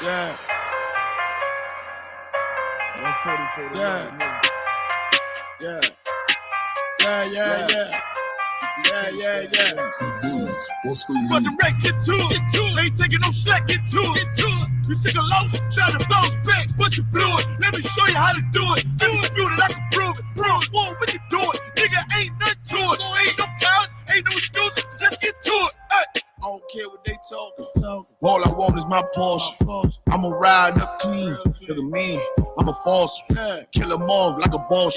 Yeah. 144 to yeah. Nigga. Yeah. But the Rex get to it. Ain't taking no slack, get to it. You took a loss, try to bounce back, but you blew it. Let me show you how to do it. Undisputed, I can prove it. Bro, whoa, we can do it. Nigga, ain't nothing to it. Ain't no cowards, ain't no excuses. Let's get to it. Hey. I don't care what they talking. All I want is my Porsche. I'ma ride up clean. Look at me, I'm a false. Kill them off like a boss.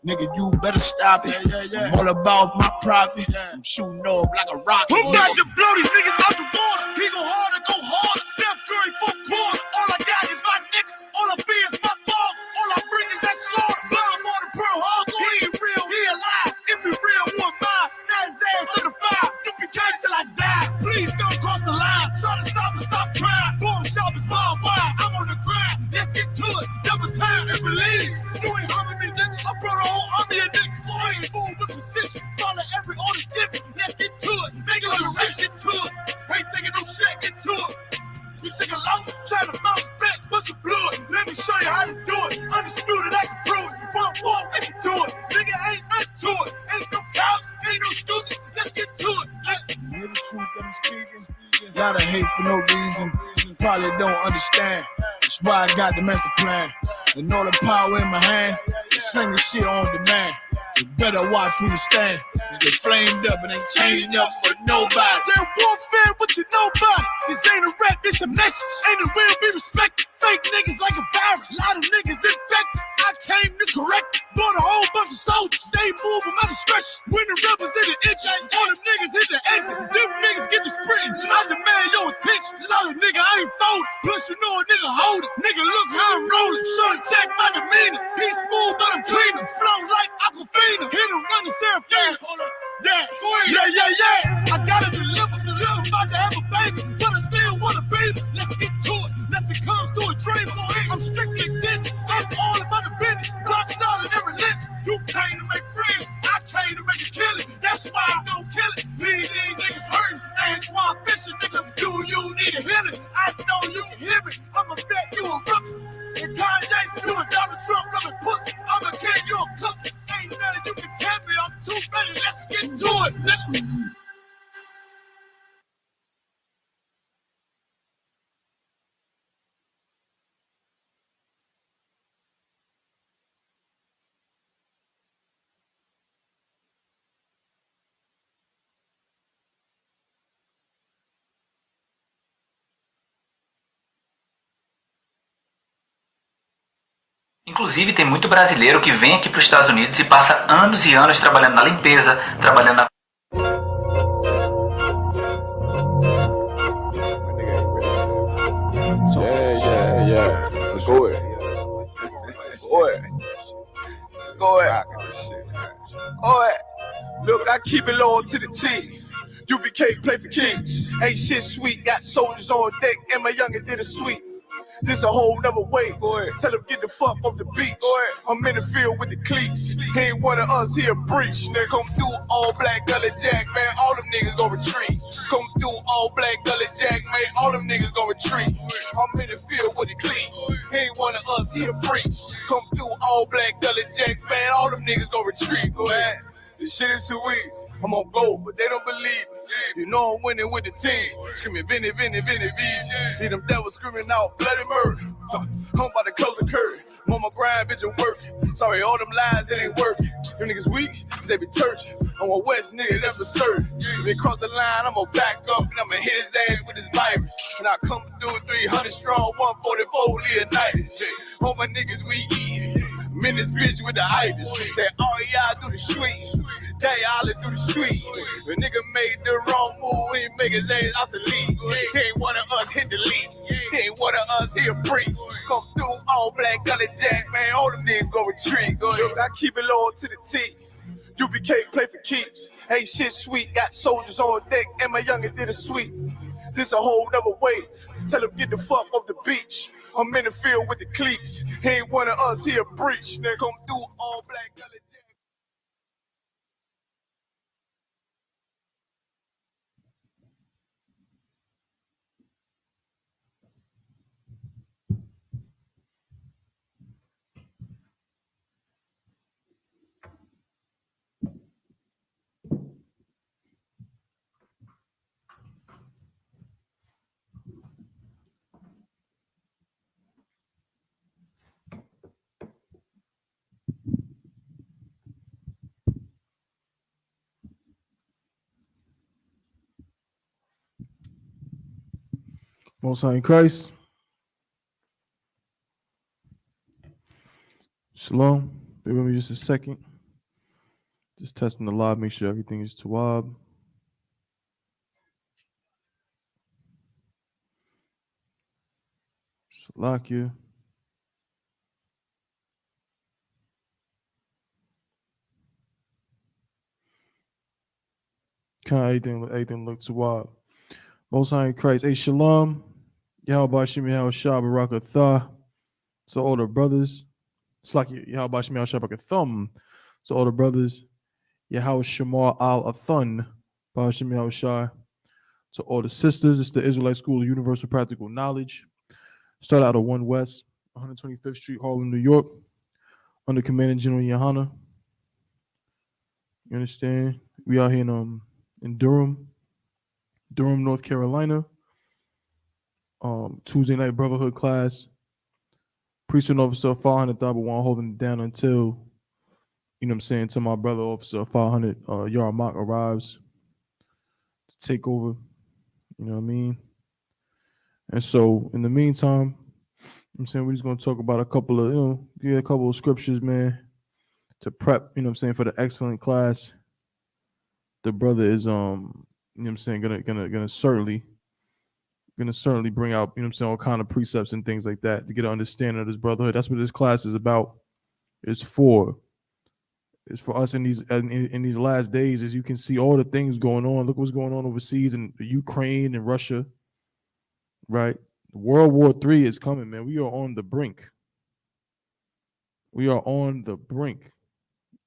Nigga, you better stop it. I'm all about my profit. I'm shooting off like a rocket. Who got to blow these niggas out the water? He go harder, go harder. Steph Curry, fourth quarter. All I got is my niggas. All I fear is my father. All I bring is that slaughter. Bomb on the Pearl Harbor. He ain't real, he alive. If he real, who am I? Now his ass in the fire. Duplicate till I die. Please don't cross the line. Try to stop and stop trying. Bomb shop is miles wide. I'm on the grind. Let's get to it. Double time and believe. You ain't harming me, nigga. I brought a whole army of niggas. So I ain't move with precision. Follow every order different. Let's get to it. Make it the race, get to it. Ain't taking no shit, get to it. You take a loss, try to bounce back, but you blew it. Let me show you how to do it. Undisputed, I can prove it. One, we can do it. Nigga, ain't nothing to it. Ain't no cows, ain't no excuses. Let's get to it. You hear the truth that I'm speaking. Lot of hate for no reason. Probably don't understand. That's why I got the master plan. And all the power in my hand. Slinging shit on demand. You better watch where you stand. Just get flamed up and ain't changing up for nobody. They're warfare, what you know about it? This ain't a rap, this a message. Ain't a real, be respected. Fake niggas like a virus. A lot of niggas infected. I came to correct it. Bought a whole bunch of soldiers. They move at my discretion. When the rebels in the engine, all them niggas hit the exit. Them niggas get the sprinting. I demand your attention. Solid nigga, I ain't folding. Plus you know a nigga hold it. Nigga, look how I'm rolling. Shorty check my demeanor. He's smooth, but I'm cleaner. Flow like Aquafina. Hit him running Serafina. Hold up. Yeah. I gotta deliver. I'm about to have a baby, but I still wanna baby. Let's get to it. Nothing comes to a dream. I'm strictly dead. I'm all about the business. Rock solid and relentless. You came to make friends. I came to make a killing. That's why I don't kill it. Leave these niggas hurting. That's why I'm fishing, nigga. Do you need a healing? I know you can hear me. I'm a vet, you a rookie. And Kanye, you a Donald Trump loving pussy. I'm a king, you a cookie. Ain't nothing you can tell me. I'm too ready. Let's get to it. Inclusive, tem muito brasileiro que vem aqui para os Estados Unidos e passa anos e anos trabalhando na limpeza, trabalhando na... Yeah. Go ahead. Look, I keep it low to the T. UBK play for kings. Ain't shit sweet. Got soldiers on deck, and my youngin' did a sweep. This a whole nother way. Tell him get the fuck off the beach. I'm in the field with the cleats. He ain't one of us here breach. Nigga, come through all black gully jack, man. All them niggas gon' retreat. Come through all black gully jack, man. All them niggas gon' retreat. I'm in the field with the cleats. He ain't one of us here breach. Come through all black gully jack, man. All them niggas gon' retreat. Go ahead. This shit is too easy. I'm on gold, but they don't believe me. You know I'm winning with the team. Screaming Vinny, Vision. Need them devils screaming out bloody murder. I'm about to close the curtain. I'm on my grind, bitch, I'm working. Sorry, all them lies, it ain't working. Them niggas weak, cause they be churching. I'm a West nigga, that's for certain. If they cross the line, I'm gonna back up and I'm gonna hit his ass with his virus. And I come through 300 strong, 144 Leonidas. All my niggas we eat. I'm in this bitch with the itis. Say all y'all do the sweet. They all do the street. The nigga made the wrong move, he make his ass obsolete. He ain't one of us hit the lead. He ain't one of us here preach. Come through all black gully jack, man. All them niggas go retreat. Go ahead. I keep it low to the T. UBK play for keeps. Ain't shit sweet. Got soldiers on deck, and my youngin' did a sweep. This a whole nother wave. Tell him get the fuck off the beach. I'm in the field with the cleats. He ain't one of us here breach. Nigga, come through all black gully jack. Most High in Christ. Shalom. Bear with me just a second. Just testing the live, make sure everything is Tawab. Salakia. Kind of everything look Tawab. Most High in Christ. Hey, Shalom. Yahweh Shemi Yahweh Shah Barakatha. To all the brothers. It's like Yahweh Shemi Yahweh Shah Barakathum. To all the brothers. Yahweh Shemar Al Athun. Shemi Yahweh Shah. To all the sisters. It's the Israelite School of Universal Practical Knowledge. Start out of 1 West, 125th Street, Harlem, New York. Under Commanding General Yohana. You understand? We out here in Durham, North Carolina. Tuesday night Brotherhood class. Priesthood officer 500 1 holding it down until, you know what I'm saying, until my brother officer 500 Yarmak arrives to take over. You know what I mean? And so in the meantime, I'm saying we're just gonna talk about a couple of scriptures, man, to prep, you know what I'm saying, for the excellent class. The brother is you know what I'm saying, gonna certainly bring out, you know what I'm saying, all kind of precepts and things like that to get an understanding of this brotherhood. That's what this class is about. It's for us in these last days, as you can see all the things going on. Look what's going on overseas in Ukraine and Russia, right? World War III is coming, man. We are on the brink. We are on the brink.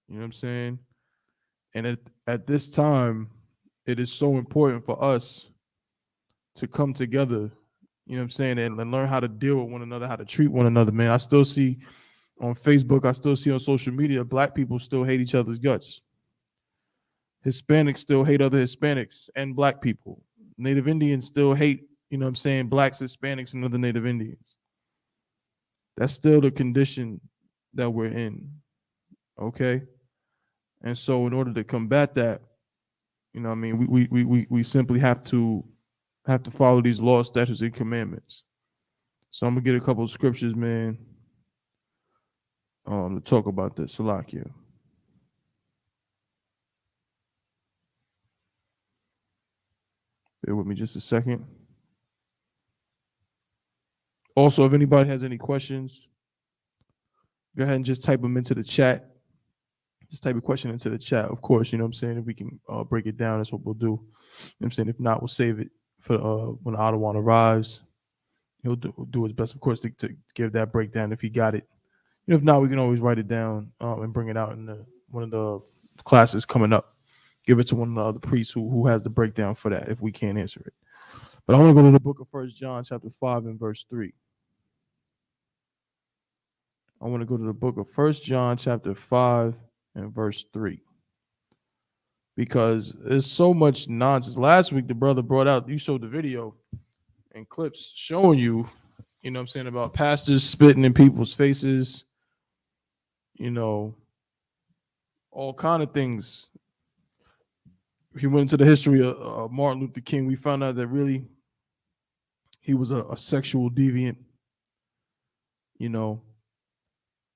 You know what I'm saying? And at this time, it is so important for us to come together, you know what I'm saying, and learn how to deal with one another, how to treat one another, man. I still see on Facebook, I still see on social media, Black people still hate each other's guts. Hispanics still hate other Hispanics and Black people. Native Indians still hate, you know what I'm saying, Blacks, Hispanics, and other Native Indians. That's still the condition that we're in, okay? And so in order to combat that, you know what I mean, we simply have to follow these laws, statutes, and commandments. So I'm gonna get a couple of scriptures, man, to talk about this. Salakia. Bear with me just a second. Also, if anybody has any questions, go ahead and just type them into the chat. Just type a question into the chat. Of course, you know what I'm saying, if we can break it down, that's what we'll do. You know what I'm saying? If not, we'll save it for when Ottawa arrives. He'll do his best, of course, to give that breakdown if he got it. You know, if not, we can always write it down and bring it out in one of the classes coming up. Give it to one of the other priests who has the breakdown for that if we can't answer it. But I want to go to the book of 1 John chapter 5 and verse 3. I want to go to the book of 1 John chapter 5 and verse 3. Because there's so much nonsense. Last week, the brother brought out, you showed the video and clips showing you, you know what I'm saying, about pastors spitting in people's faces, you know, all kind of things. He went into the history of Martin Luther King. We found out that really he was a sexual deviant, you know.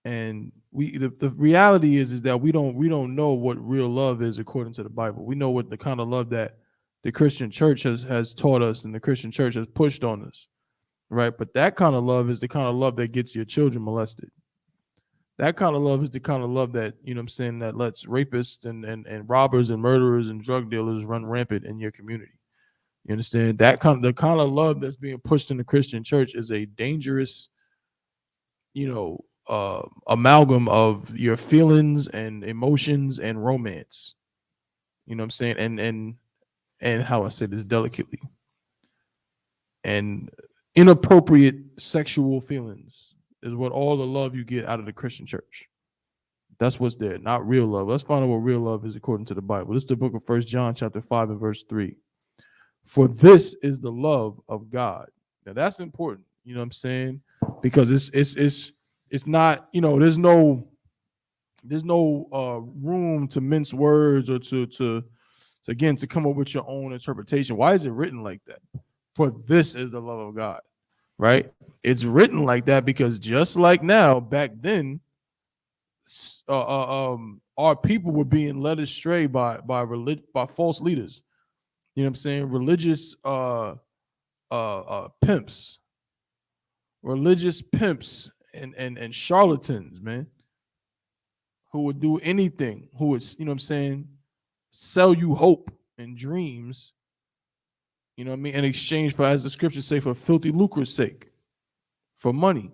And the reality is that we don't know what real love is according to the Bible. We know what the kind of love that the Christian church has taught us and the Christian church has pushed on us, right? But that kind of love is the kind of love that gets your children molested. That kind of love is the kind of love that, you know what I'm saying, that lets rapists and robbers and murderers and drug dealers run rampant in your community. You understand? The kind of love that's being pushed in the Christian church is a dangerous, you know, amalgam of your feelings and emotions and romance. You know what I'm saying? And how I say this delicately. And inappropriate sexual feelings is what all the love you get out of the Christian church. That's what's there, not real love. Let's find out what real love is according to the Bible. This is the book of 1 John chapter 5 and verse 3. For this is the love of God. Now that's important, you know what I'm saying? Because it's not, you know, there's no room to mince words or to come up with your own interpretation. Why is it written like that? For this is the love of God, right? It's written like that because just like now, back then, our people were being led astray by false leaders. You know what I'm saying? Religious pimps, and charlatans, man, who would do anything, who would, you know what I'm saying, sell you hope and dreams, you know what I mean, in exchange for, as the scriptures say, for filthy lucre's sake, for money.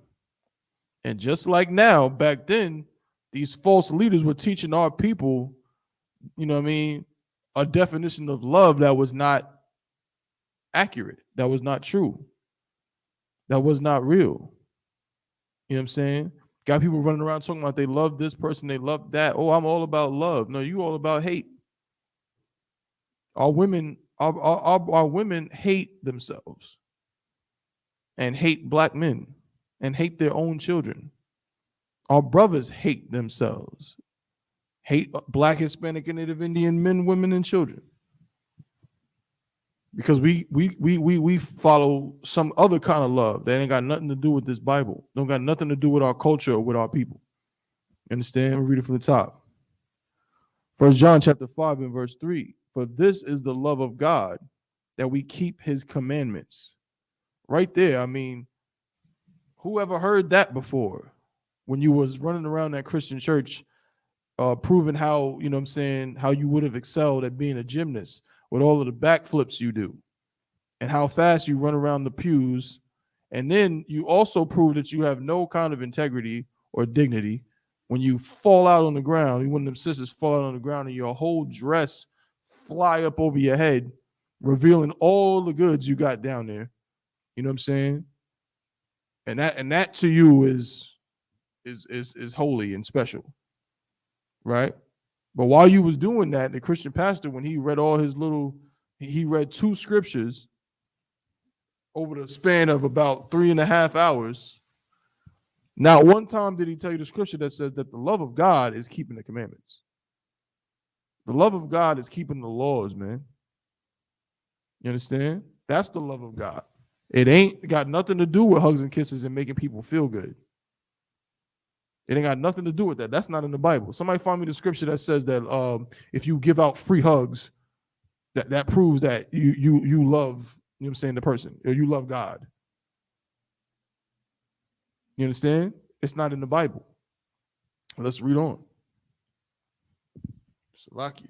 And just like now, back then, these false leaders were teaching our people, you know what I mean, a definition of love that was not accurate, that was not true, that was not real. You know what I'm saying? Got people running around talking about they love this person, they love that. Oh, I'm all about love. No, you all about hate. Our women hate themselves and hate black men and hate their own children. Our brothers hate themselves, hate black, Hispanic, and Native Indian men, women, and children. Because we follow some other kind of love that ain't got nothing to do with this Bible. Don't got nothing to do with our culture or with our people. Understand? We'll read it from the top. 1 John chapter 5 and verse 3. For this is the love of God, that we keep his commandments. Right there. I mean, who ever heard that before? When you was running around that Christian church, proving how, you know what I'm saying, how you would have excelled at being a gymnast with all of the backflips you do and how fast you run around the pews. And then you also prove that you have no kind of integrity or dignity when you fall out on the ground. You, one of them sisters fall out on the ground and your whole dress fly up over your head, revealing all the goods you got down there. You know what I'm saying? And that to you is holy and special, right? But while you was doing that, the Christian pastor, when he read he read 2 scriptures over the span of about 3.5 hours. Not one time did he tell you the scripture that says that the love of God is keeping the commandments. The love of God is keeping the laws, man. You understand? That's the love of God. It ain't got nothing to do with hugs and kisses and making people feel good. It ain't got nothing to do with that. That's not in the Bible. Somebody find me the scripture that says that if you give out free hugs, that proves that you love, you know what I'm saying, the person, or you love God. You understand? It's not in the Bible. Let's read on. Salaki.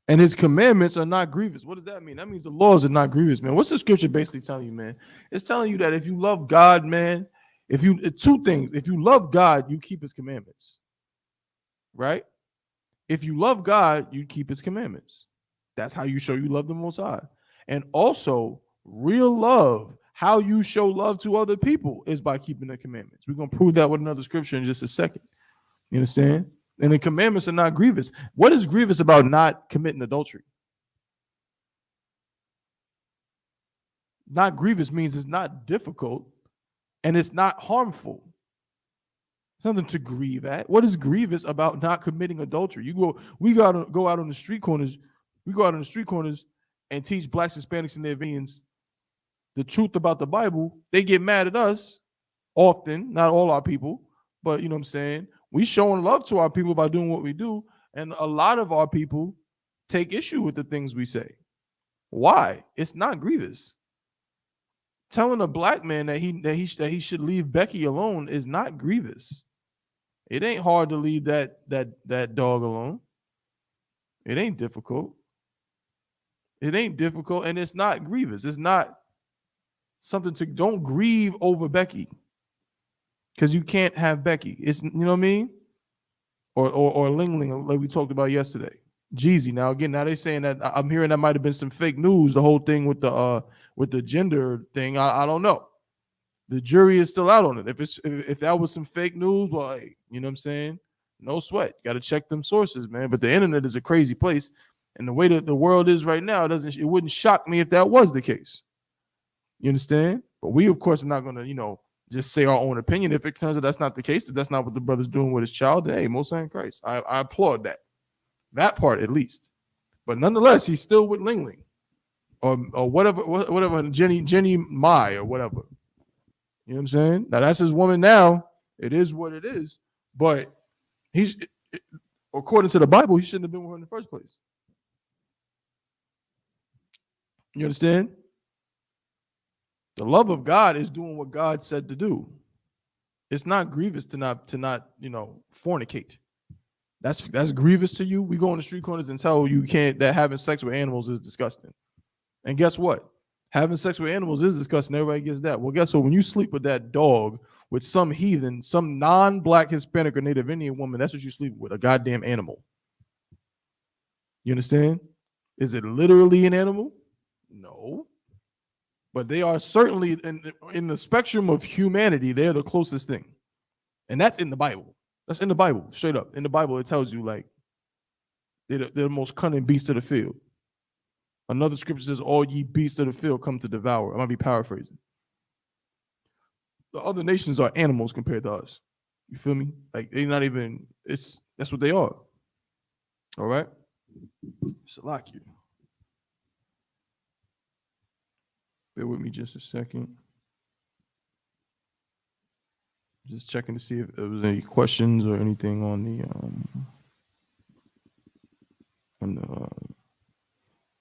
And his commandments are not grievous. What does that mean? That means the laws are not grievous, man. What's the scripture basically telling you, man? It's telling you that if you love God, man, it's 2 things. If you love God, you keep his commandments, right? If you love God, you keep his commandments. That's how you show you love the Most High. And also, real love, how you show love to other people is by keeping the commandments. We're going to prove that with another scripture in just a second. You understand? And the commandments are not grievous. What is grievous about not committing adultery? Not grievous means it's not difficult and it's not harmful. Something to grieve at. What is grievous about not committing adultery? We gotta go out on the street corners. We go out on the street corners and teach blacks, Hispanics, and Native Indians the truth about the Bible. They get mad at us often, not all our people, but you know what I'm saying? We showing love to our people by doing what we do, and a lot of our people take issue with the things we say. Why? It's not grievous. Telling a black man that he should leave Becky alone is not grievous. It ain't hard to leave that dog alone. It ain't difficult. It ain't difficult, and it's not grievous. It's not something to don't grieve over Becky. Because you can't have Becky. It's, you know what I mean? Or Ling Ling, like we talked about yesterday. Jeezy. Now they're saying that I'm hearing that might have been some fake news, the whole thing with the gender thing. I don't know. The jury is still out on it. If that was some fake news, well, hey, you know what I'm saying? No sweat. Got to check them sources, man. But the internet is a crazy place. And the way that the world is right now, it wouldn't shock me if that was the case. You understand? But we, of course, are not going to, just say our own opinion. If it turns out that's not the case, that that's not what the brother's doing with his child, then hey, Most High in Christ. I applaud that part at least. But nonetheless, he's still with Ling Ling. or whatever, Jenny Mai or whatever. You know what I'm saying? Now that's his woman now. It is what it is. But he's, according to the Bible, he shouldn't have been with her in the first place. You understand? The love of God is doing what God said to do. It's not grievous to not fornicate. That's grievous to you. We go on the street corners and tell you can't, that having sex with animals is disgusting. And guess what? Having sex with animals is disgusting. Everybody gets that. Well, guess what? When you sleep with that dog, with some heathen, some non-black, Hispanic, or Native Indian woman, that's what you sleep with, a goddamn animal. You understand? Is it literally an animal? No. But they are certainly, in the spectrum of humanity, they're the closest thing. And that's in the Bible. That's in the Bible, straight up. In the Bible, it tells you, like, they're the most cunning beasts of the field. Another scripture says, all ye beasts of the field come to devour. I might be paraphrasing. The other nations are animals compared to us. You feel me? Like, they're not even, that's what they are. All right? Salakia. Bear with me just a second. Just checking to see if there was any questions or anything on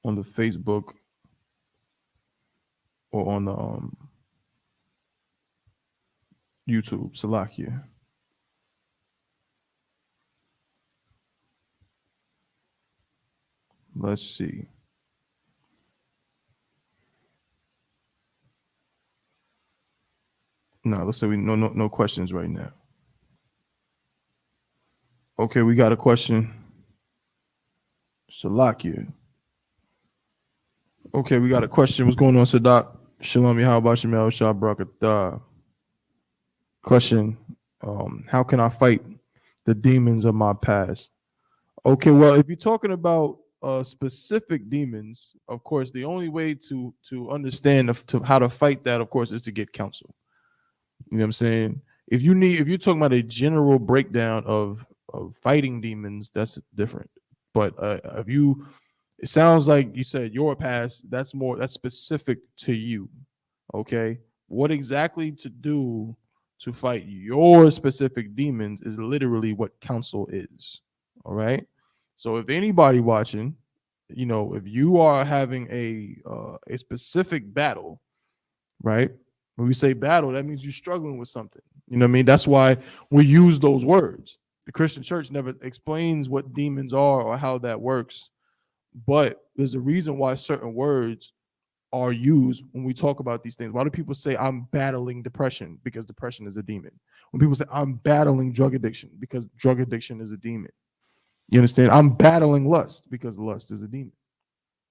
the Facebook or on the YouTube. Salakia. Let's see. No, let's say no questions right now. Okay, we got a question. Salakia. Okay, we got a question. What's going on, Sadat? Shalom, how about Shemel Shah Brakatah? Question. How can I fight the demons of my past? Okay, well, if you're talking about specific demons, of course, the only way to understand how to fight that, of course, is to get counsel. You know what I'm saying? If you're talking about a general breakdown of fighting demons, that's different. But it sounds like you said your past, that's specific to you. Okay. What exactly to do to fight your specific demons is literally what counsel is. All right. So if anybody watching, if you are having a specific battle, right? When we say battle, that means you're struggling with something. You know what I mean? That's why we use those words. The Christian church never explains what demons are or how that works. But there's a reason why certain words are used when we talk about these things. Why do people say I'm battling depression? Because depression is a demon. When people say I'm battling drug addiction, because drug addiction is a demon. You understand? I'm battling lust because lust is a demon.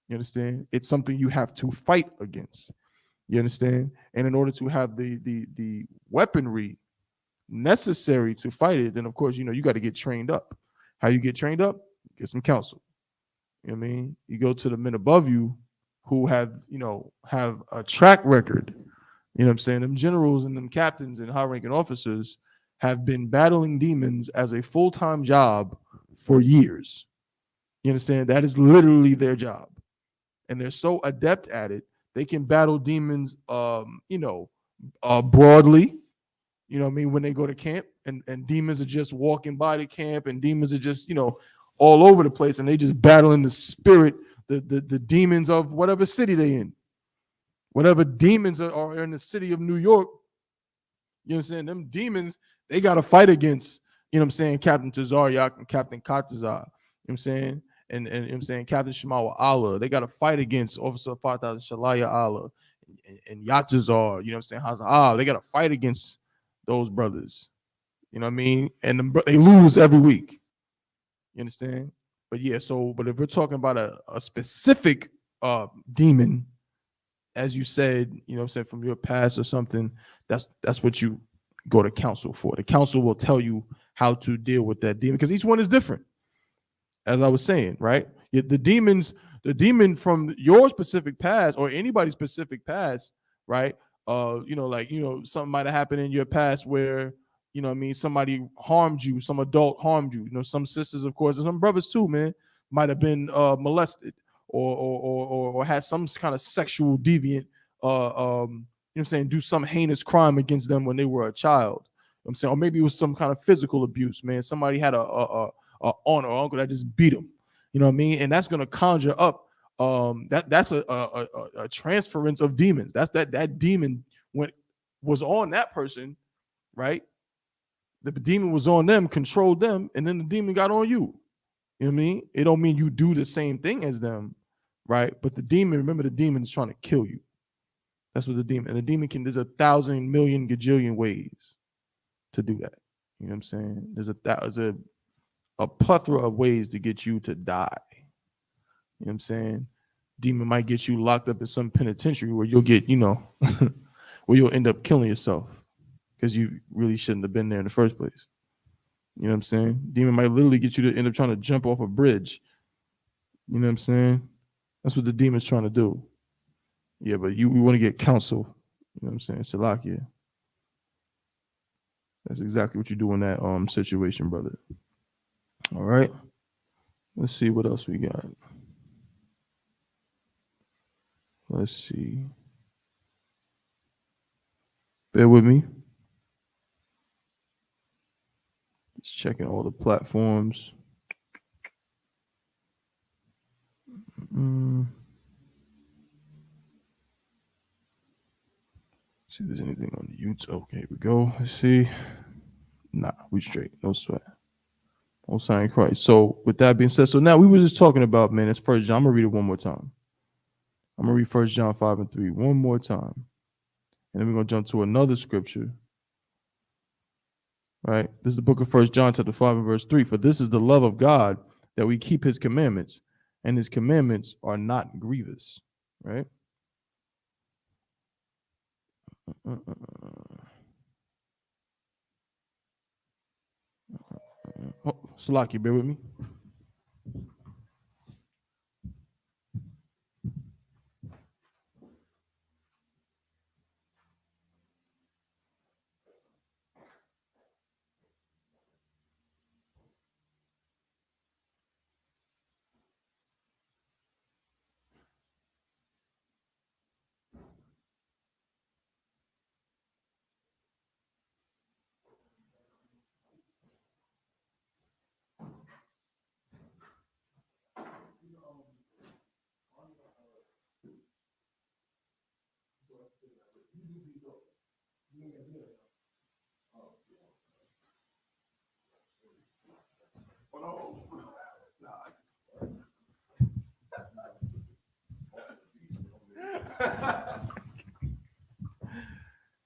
You understand? It's something you have to fight against. You understand? And in order to have the weaponry necessary to fight it, then of course, you got to get trained up. How you get trained up? Get some counsel. You know what I mean? You go to the men above you who have a track record. You know what I'm saying? Them generals and them captains and high-ranking officers have been battling demons as a full-time job for years. You understand? That is literally their job. And they're so adept at it, they can battle demons, broadly. You know what I mean? When they go to camp and demons are just walking by the camp and demons are just, all over the place, and they just battling the spirit, the demons of whatever city they in. Whatever demons are in the city of New York, you know what I'm saying? Them demons, they got to fight against, Captain Tazaryak and Captain Katazar. You know what I'm saying? And you know what I'm saying, Captain Shemawa Allah. They got to fight against Officer 5000 Shalaya Allah and Yatazar, you know what I'm saying, Hazar. They got to fight against those brothers. You know what I mean? And they lose every week. You understand? But yeah, but if we're talking about a specific demon, as you said, you know what I'm saying, from your past or something, that's what you go to counsel for. The counsel will tell you how to deal with that demon, because each one is different. As I was saying, right? The demon from your specific past or anybody's specific past, right? Something might have happened in your past where, you know what I mean, somebody harmed you, some adult harmed you. Some sisters, of course, and some brothers too, man, might have been molested, or had some kind of sexual deviant, you know what I'm saying, do some heinous crime against them when they were a child. You know what I'm saying, or maybe it was some kind of physical abuse, man. Somebody had a aunt or uncle that just beat them. You know what I mean? And that's gonna conjure up that's a transference of demons. That's that demon was on that person, right? The demon was on them, controlled them, and then the demon got on you. You know what I mean? It don't mean you do the same thing as them, right? But the demon, remember, the demon is trying to kill you. That's what the demon, and the demon there's 1,000 million gajillion ways to do that. You know what I'm saying? There's a plethora of ways to get you to die. You know what I'm saying? Demon might get you locked up in some penitentiary where you'll get, where you'll end up killing yourself because you really shouldn't have been there in the first place. You know what I'm saying? Demon might literally get you to end up trying to jump off a bridge. You know what I'm saying? That's what the demon's trying to do. Yeah, but we want to get counsel. You know what I'm saying? Salakia. That's exactly what you do in that situation, brother. All right. Let's see what else we got. Let's see. Bear with me. Just checking all the platforms. See if there's anything on the YouTube. Okay, here we go. Let's see. Nah, we straight. No sweat. No sign of Christ. So with that being said, so now we were just talking about, man, it's 1 John. I'm going to read it one more time. I'm going to read 1 John 5:3 one more time. And then we're going to jump to another scripture. Right? This is the book of 1 John chapter 5 and verse 3. For this is the love of God, that we keep his commandments, and his commandments are not grievous. Right? Oh, Salaki, bear with me.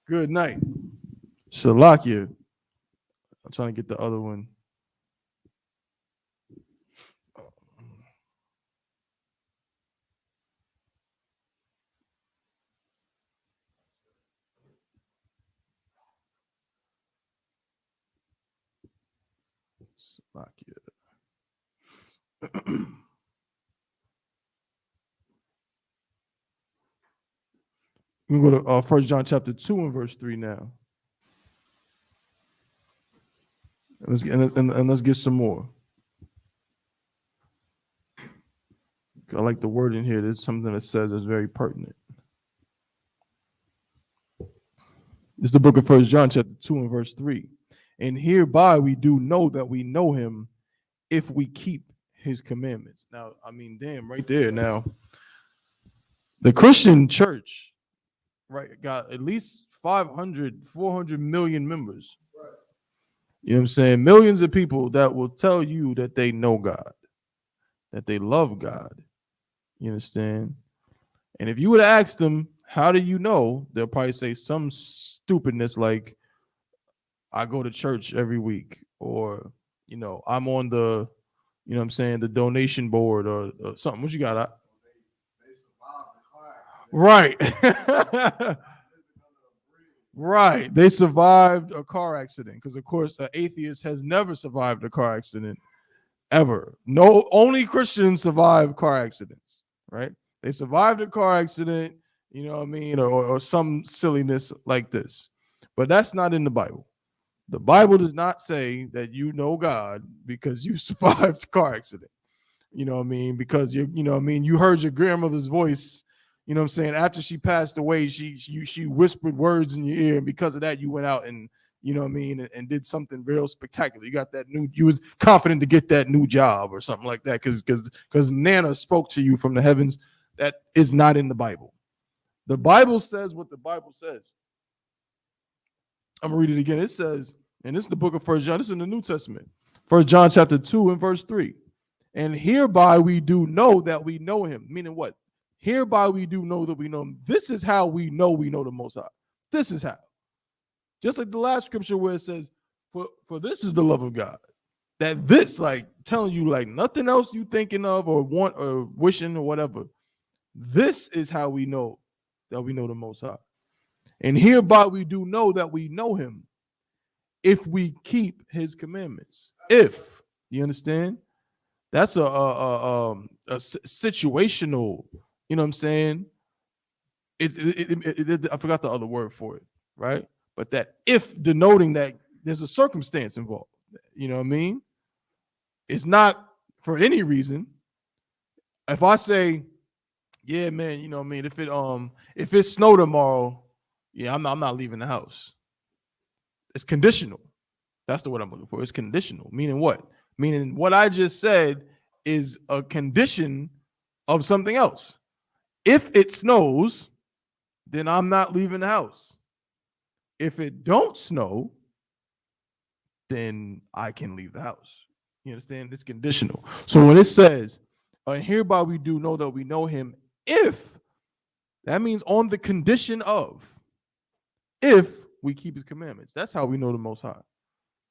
Good night. Salakia. I'm trying to get the other one. Salakia. We go to 1 John chapter 2 and verse 3 now. And let's get some more. I like the word in here. There's something that says that's very pertinent. It's the book of 1 John chapter 2 and verse 3. And hereby we do know that we know him if we keep his commandments. Now, I mean, damn, right there. Now, the Christian church, right, got at least 400 million members. Right. You know what I'm saying? Millions of people that will tell you that they know God, that they love God. You understand? And if you would ask them, how do you know? They'll probably say some stupidness like, I go to church every week, or, I'm on the, what I'm saying, the donation board or something. What you got? Right. Right. They survived a car accident because, of course, an atheist has never survived a car accident ever. No, only Christians survive car accidents, right? They survived a car accident, you know what I mean, or some silliness like this. But that's not in the Bible. The Bible does not say that you know God because you survived a car accident. You know what I mean? Because you know what I mean, you heard your grandmother's voice, you know what I'm saying? After she passed away, she whispered words in your ear, and because of that, you went out and you know what I mean, and did something real spectacular. You got that you was confident to get that new job or something like that, because Nana spoke to you from the heavens. That is not in the Bible. The Bible says what the Bible says. I'm gonna read it again. It says, and this is the book of 1 John. This is in the New Testament. 1 John chapter 2 and verse 3. And hereby we do know that we know him. Meaning what? Hereby we do know that we know him. This is how we know the Most High. This is how. Just like the last scripture where it says, for this is the love of God. That this, like telling you like nothing else you thinking of or want or wishing or whatever. This is how we know that we know the Most High. And hereby we do know that we know him if we keep his commandments. If, you understand? That's a situational, you know what I'm saying? I forgot the other word for it, right? But that if denoting that there's a circumstance involved, you know what I mean? It's not for any reason. If I say, yeah, man, you know what I mean? If it snow tomorrow, yeah, I'm not leaving the house. It's conditional. That's the word I'm looking for. It's conditional. Meaning what? Meaning what I just said is a condition of something else. If it snows, then I'm not leaving the house. If it don't snow, then I can leave the house. You understand? It's conditional. So when it says, hereby we do know that we know him, if, that means on the condition of, if we keep his commandments. That's how we know the Most High.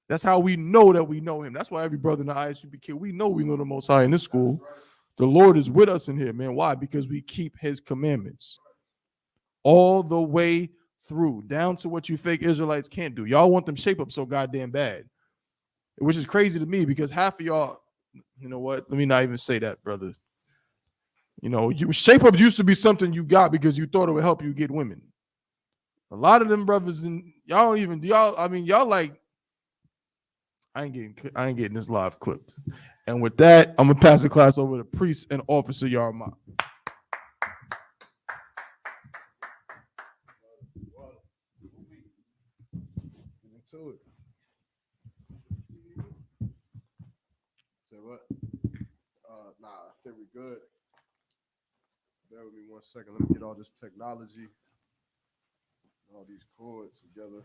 That's how we know that we know him. That's why every brother in the Icp kid, we know the Most High in this school. The Lord is with us in here, man. Why? Because we keep his commandments all the way through, down to what you fake Israelites can't do. Y'all want them shape up so goddamn bad, which is crazy to me because half of y'all, you know what? Let me not even say that, brother. You know, shape up used to be something you got because you thought it would help you get women. A lot of them brothers, and y'all don't even, y'all like, I ain't getting this live clipped. And with that, I'm gonna pass the class over to Priest and Officer Yarma. To it. Say what? Nah, I think we good. Bear with me 1 second. Let me get all this technology, all these cords together.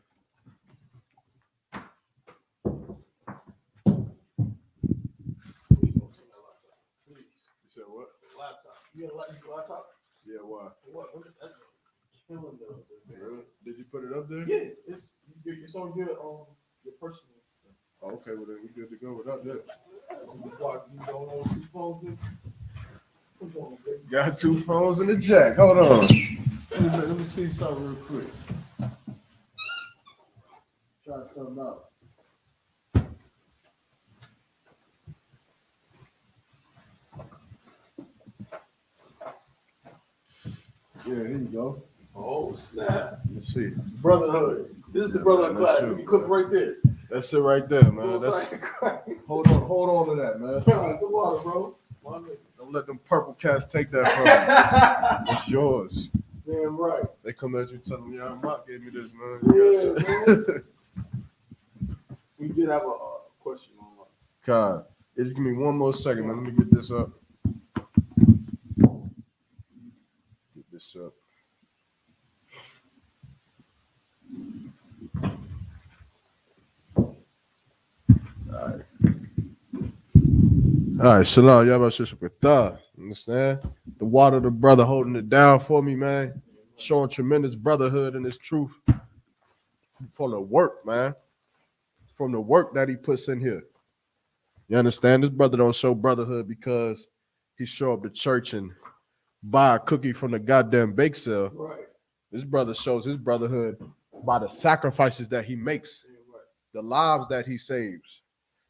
You said what? Laptop. You got a laptop? Yeah, why? What? That's killing the. Did you put it up there? Yeah, it's on your personal. Oh, okay, well then we good to go without that. Got 2 phones and a jack. Hold on. Let me see something real quick. Try something out. Yeah, here you go. Oh, snap. Let's see. Brotherhood. This is the Brotherhood class. You can clip right there. That's it right there, man. Hold on to that, man. The water, bro. Don't let them purple cats take that from you. It's yours. Damn right. They come at you telling me, Mark gave me this, man. Yeah, man. We did have a question on that. God, just give me 1 more second, man. Let me get this up. Get this up. All right, shalom, y'all about to understand? The water of the brother holding it down for me, man. Showing tremendous brotherhood in his truth. From the work, man. From the work that he puts in here. You understand? This brother don't show brotherhood because he show up to church and buy a cookie from the goddamn bake sale. Right. This brother shows his brotherhood by the sacrifices that he makes, the lives that he saves,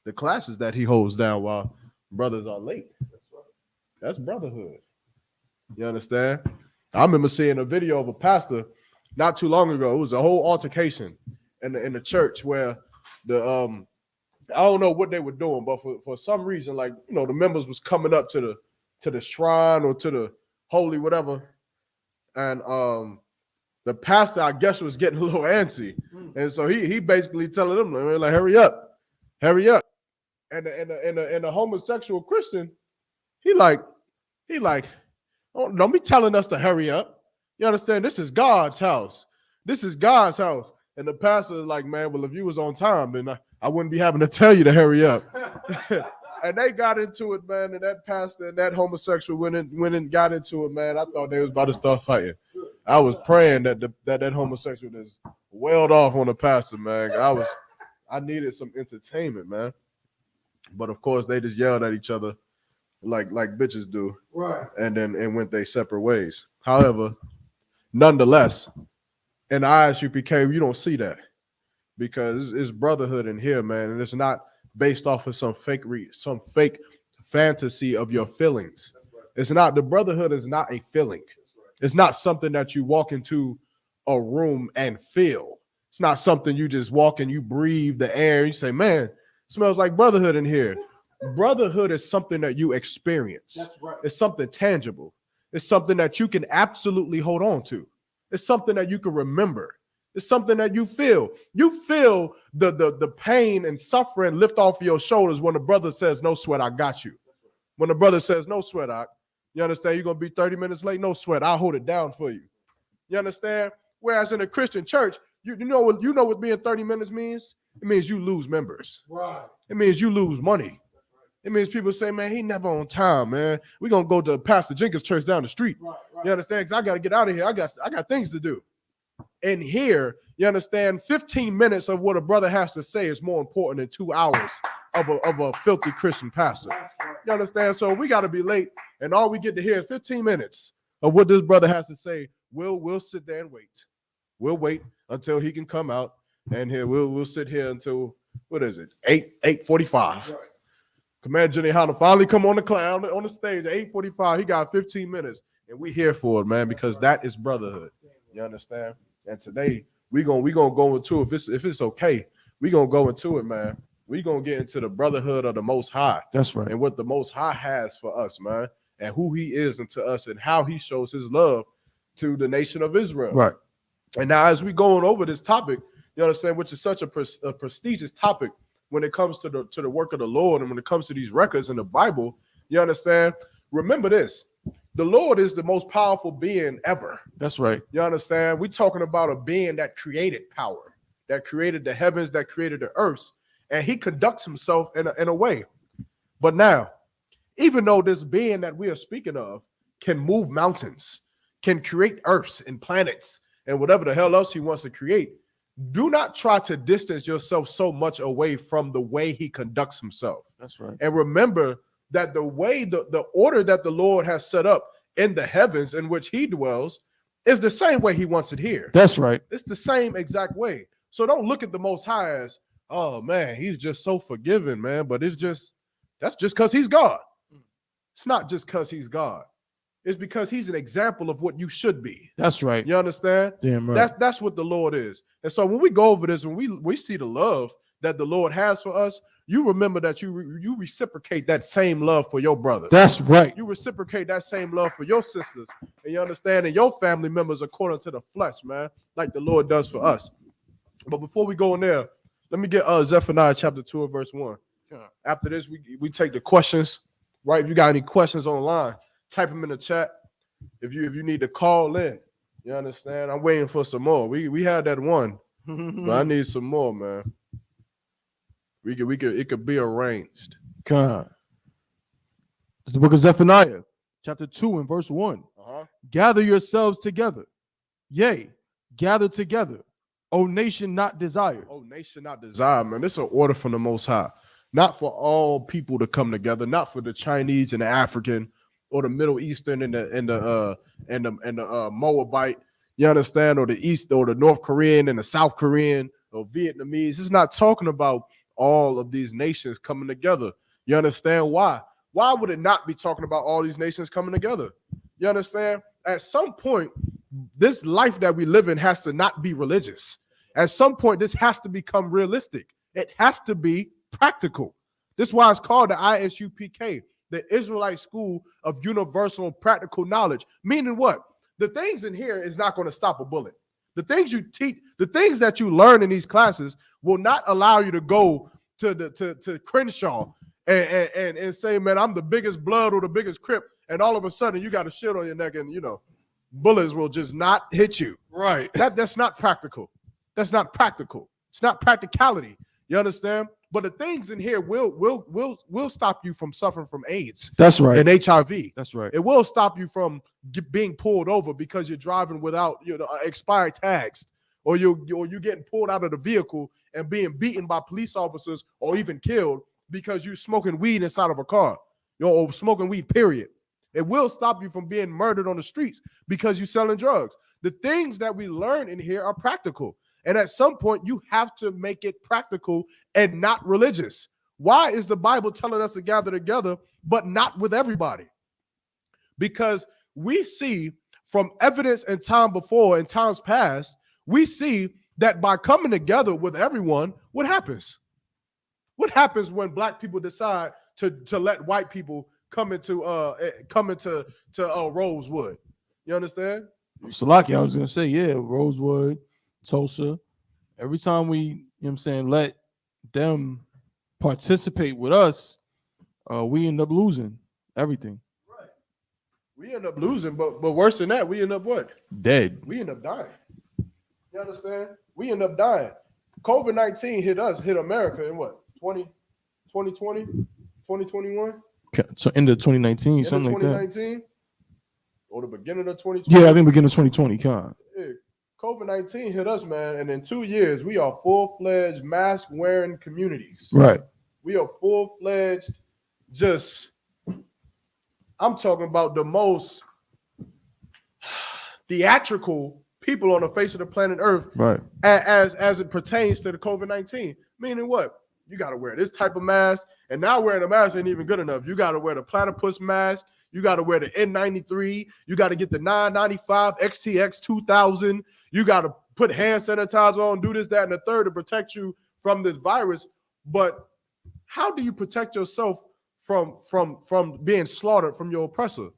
the classes that he holds down while brothers are late. That's brotherhood. You understand? I remember seeing a video of a pastor not too long ago. It was a whole altercation in the church where the I don't know what they were doing, but for some reason, like, you know, the members was coming up to the shrine or to the holy whatever, and the pastor, I guess, was getting a little antsy, and so he basically telling them like, hurry up, and the homosexual Christian, he like, oh, don't be telling us to hurry up. You understand? This is God's house. This is God's house. And the pastor is like, man, well, if you was on time, then I wouldn't be having to tell you to hurry up. And they got into it, man. And that pastor and that homosexual went and got into it, man. I thought they was about to start fighting. I was praying that that homosexual is wailed off on the pastor, man. I needed some entertainment, man. But of course, they just yelled at each other like bitches do, right? And went their separate ways. However, nonetheless, in the Isupk, you don't see that because it's brotherhood in here, man, and it's not based off of some fake fantasy of your feelings. It's not, the brotherhood is not a feeling. It's not something that you walk into a room and feel. It's not something you just walk and you breathe the air and you say, man, it smells like brotherhood in here. Brotherhood is something that you experience. That's right. It's something tangible. It's something that you can absolutely hold on to. It's something that you can remember. It's something that you feel. You feel the pain and suffering lift off your shoulders when the brother says, no sweat, I got you. When the brother says, no sweat, you understand, you're going to be 30 minutes late, no sweat, I'll hold it down for you. You understand? Whereas in a Christian church, you know what being 30 minutes means? It means you lose members. Right. It means you lose money. It means people say, man, he never on time, man. We're going to go to Pastor Jenkins' church down the street. Right. You understand? Because I got to get out of here. I got things to do. And here, you understand, 15 minutes of what a brother has to say is more important than 2 hours of a filthy Christian pastor. You understand? So we got to be late, and all we get to hear is 15 minutes of what this brother has to say. We'll sit there and wait. We'll wait until he can come out, and here we'll sit here until, what is it, 8:45. Right. Commander Jenny Hanna finally come on the stage at 8:45. He got 15 minutes, and we here for it, man, because that is brotherhood. You understand? And today we gonna go into it. If it's okay, we gonna go into it, man. We gonna get into the brotherhood of the Most High. That's right. And what the Most High has for us, man, and who He is unto us, and how He shows His love to the nation of Israel. Right. And now, as we going over this topic, you understand, which is such a prestigious topic when it comes to the work of the Lord, and when it comes to these records in the Bible, you understand. Remember this. The Lord is the most powerful being ever. That's right. You understand? We're talking about a being that created power, that created the heavens, that created the earth, and He conducts Himself in a way. But now, even though this being that we are speaking of can move mountains, can create earths and planets and whatever the hell else He wants to create, do not try to distance yourself so much away from the way He conducts Himself. That's right. And remember that the way, the order that the Lord has set up in the heavens in which He dwells is the same way He wants it here. That's right. It's the same exact way. So don't look at the Most High as, oh man, He's just so forgiving, man. But that's just because He's God. It's not just because He's God. It's because He's an example of what you should be. That's right. You understand? Damn right. That's what the Lord is. And so when we go over this, when we see the love that the Lord has for us, you remember that you reciprocate that same love for your brothers. That's right. You reciprocate that same love for your sisters, and you understand, and your family members according to the flesh, man, like the Lord does for us. But before we go in there, let me get Zephaniah chapter 2 and verse 1. After this, we take the questions, right? If you got any questions online, type them in the chat. If you need to call in, you understand? I'm waiting for some more. We had that one, but I need some more, man. It could be arranged. God. It's the book of Zephaniah, chapter 2 and verse 1. Gather yourselves together. Yea, gather together. O nation not desired. O nation not desired, man. This is an order from the Most High. Not for all people to come together, not for the Chinese and the African or the Middle Eastern and the Moabite, you understand, or the East or the North Korean and the South Korean or Vietnamese. It's not talking about all of these nations coming together. You understand why? Why would it not be talking about all these nations coming together? You understand? At some point, this life that we live in has to not be religious. At some point, this has to become realistic. It has to be practical. This is why it's called the Isupk, the Israelite School of Universal Practical Knowledge. Meaning what? The things in here is not going to stop a bullet. The things you teach, the things that you learn in these classes will not allow you to go to Crenshaw and say, man, I'm the biggest blood or the biggest Crip, and all of a sudden you got a shit on your neck and, you know, bullets will just not hit you. Right. That's not practical. That's not practical. It's not practicality. You understand? But the things in here will stop you from suffering from AIDS. That's right. And HIV. That's right. It will stop you from being pulled over because you're driving without, you know, expired tags, or you getting pulled out of the vehicle and being beaten by police officers or even killed because you're smoking weed inside of a car, you know, or smoking weed, period. It will stop you from being murdered on the streets because you're selling drugs. The things that we learn in here are practical. And at some point, you have to make it practical and not religious. Why is the Bible telling us to gather together, but not with everybody? Because we see from evidence in time before, in times past, we see that by coming together with everyone, what happens? What happens when black people decide to let white people come into Rosewood? You understand? Salaki, I was gonna say, yeah, Rosewood, Tulsa. Every time we, you know what I'm saying, let them participate with us, we end up losing everything. Right. We end up losing, but worse than that, we end up what? Dead. We end up dying. You understand? We end up dying. COVID-19 hit America in what? 2020, 2021? So end of 2019, End something of 2019? like that. Or the beginning of 2020? Yeah, I think beginning of 2020, con. Yeah. COVID-19 hit us, man, and in 2 years, we are full-fledged mask-wearing communities. Right. We are full-fledged, I'm talking about the most theatrical people on the face of the planet Earth, Right. as it pertains to the COVID-19. Meaning what? You got to wear this type of mask, and now wearing a mask ain't even good enough. You got to wear the platypus mask. You got to wear the N93. You got to get the 995 XTX 2000. You got to put hand sanitizer on, do this, that, and the third to protect you from this virus. But how do you protect yourself from being slaughtered from your oppressor?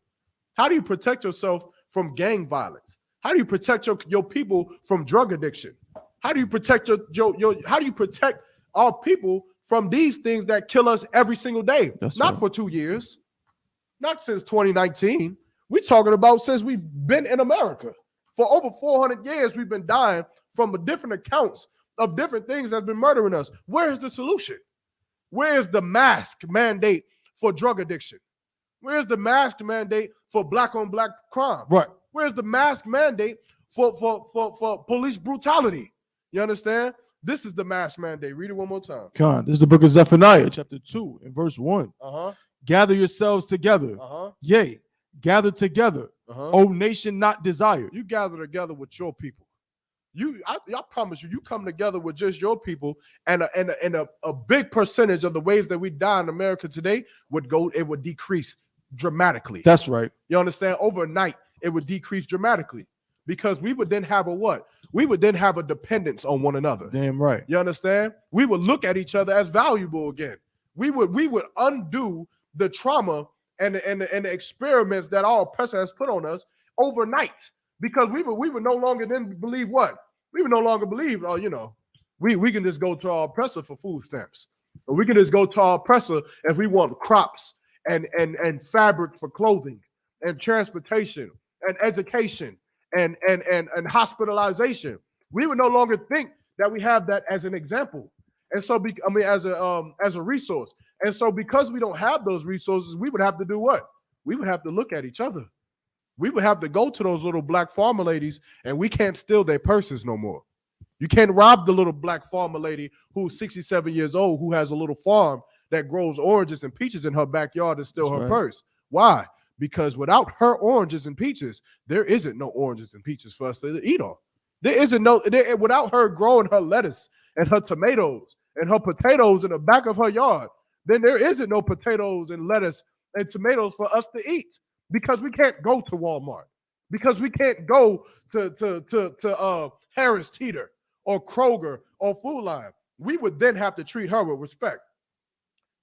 How do you protect yourself from gang violence? How do you protect your people from drug addiction? How do you protect how do you protect our people from these things that kill us every single day? That's not right. For 2 years, not since 2019. We're talking about since we've been in America. For over 400 years, we've been dying from different accounts of different things that's been murdering us. Where's the solution? Where's the mask mandate for drug addiction? Where's the mask mandate for black on black crime? Right. Where's the mask mandate for police brutality? You understand? This is the mask mandate. Read it one more time. Con, this is the book of Zephaniah, chapter 2, and verse 1. Uh-huh. Gather yourselves together. Uh-huh. Yea, gather together, Uh-huh. O nation not desired. You gather together with your people. I promise you come together with just your people, and a big percentage of the ways that we die in America today would decrease dramatically. That's right. You understand? Overnight, it would decrease dramatically because we would then have a what? We would then have a dependence on one another. Damn right. You understand? We would look at each other as valuable again. We would undo the trauma and the experiments that our oppressor has put on us overnight, because we would no longer then believe what? We would no longer believe, oh, you know, we can just go to our oppressor for food stamps, or we can just go to our oppressor if we want crops and fabric for clothing and transportation and education and hospitalization. We would no longer think that we have that as an example. And so, as a resource. And so because we don't have those resources, we would have to do what? We would have to look at each other. We would have to go to those little black farmer ladies, and we can't steal their purses no more. You can't rob the little black farmer lady who's 67 years old, who has a little farm that grows oranges and peaches in her backyard, and steal her purse. Why? Because without her oranges and peaches, there isn't no oranges and peaches for us to eat on. There isn't without her growing her lettuce and her tomatoes and her potatoes in the back of her yard, then there isn't no potatoes and lettuce and tomatoes for us to eat, because we can't go to Walmart, because we can't go to Harris Teeter or Kroger or Food Line. We would then have to treat her with respect.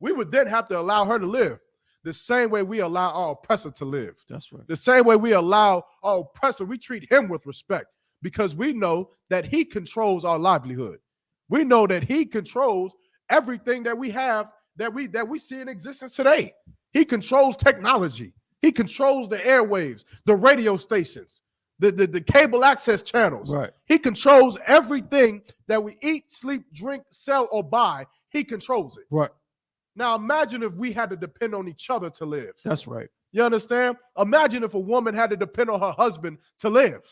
we would then have to allow her to live the same way we allow our oppressor to live. That's right. The same way we allow our oppressor, we treat him with respect because we know that he controls our livelihood. We know that he controls everything that we have, that we see in existence today. He controls technology. He controls the airwaves, the radio stations, the cable access channels. Right. He controls everything that we eat, sleep, drink, sell, or buy. He controls it. Right. Now imagine if we had to depend on each other to live. That's right. You understand? Imagine if a woman had to depend on her husband to live.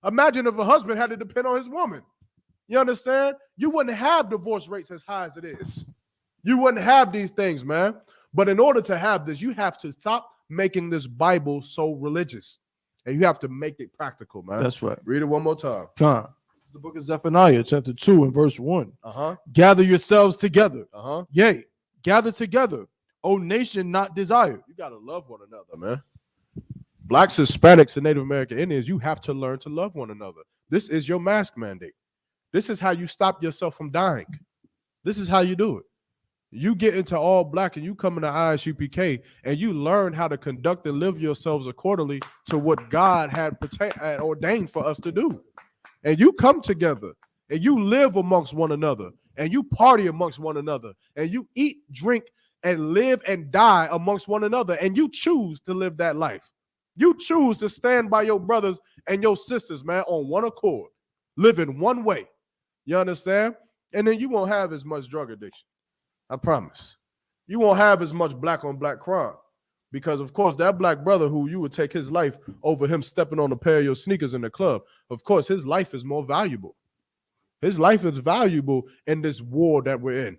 Imagine if a husband had to depend on his woman. You understand? You wouldn't have divorce rates as high as it is. You wouldn't have these things, man. But in order to have this, you have to stop making this Bible so religious. And you have to make it practical, man. That's right. Read it one more time. Come. It's the book of Zephaniah, chapter 2 and verse 1. Uh-huh. Gather yourselves together. Uh-huh. Yea, gather together, O nation not desired. You got to love one another, man. Blacks, Hispanics, and Native American Indians, you have to learn to love one another. This is your mask mandate. This is how you stop yourself from dying. This is how you do it. You get into all black and you come into Isupk and you learn how to conduct and live yourselves accordingly to what God had ordained for us to do. And you come together and you live amongst one another and you party amongst one another and you eat, drink, and live and die amongst one another. And you choose to live that life. You choose to stand by your brothers and your sisters, man, on one accord, living one way. You understand? And then you won't have as much drug addiction. I promise. You won't have as much black on black crime because, of course, that black brother who you would take his life over him stepping on a pair of your sneakers in the club, of course, his life is more valuable. His life is valuable in this war that we're in.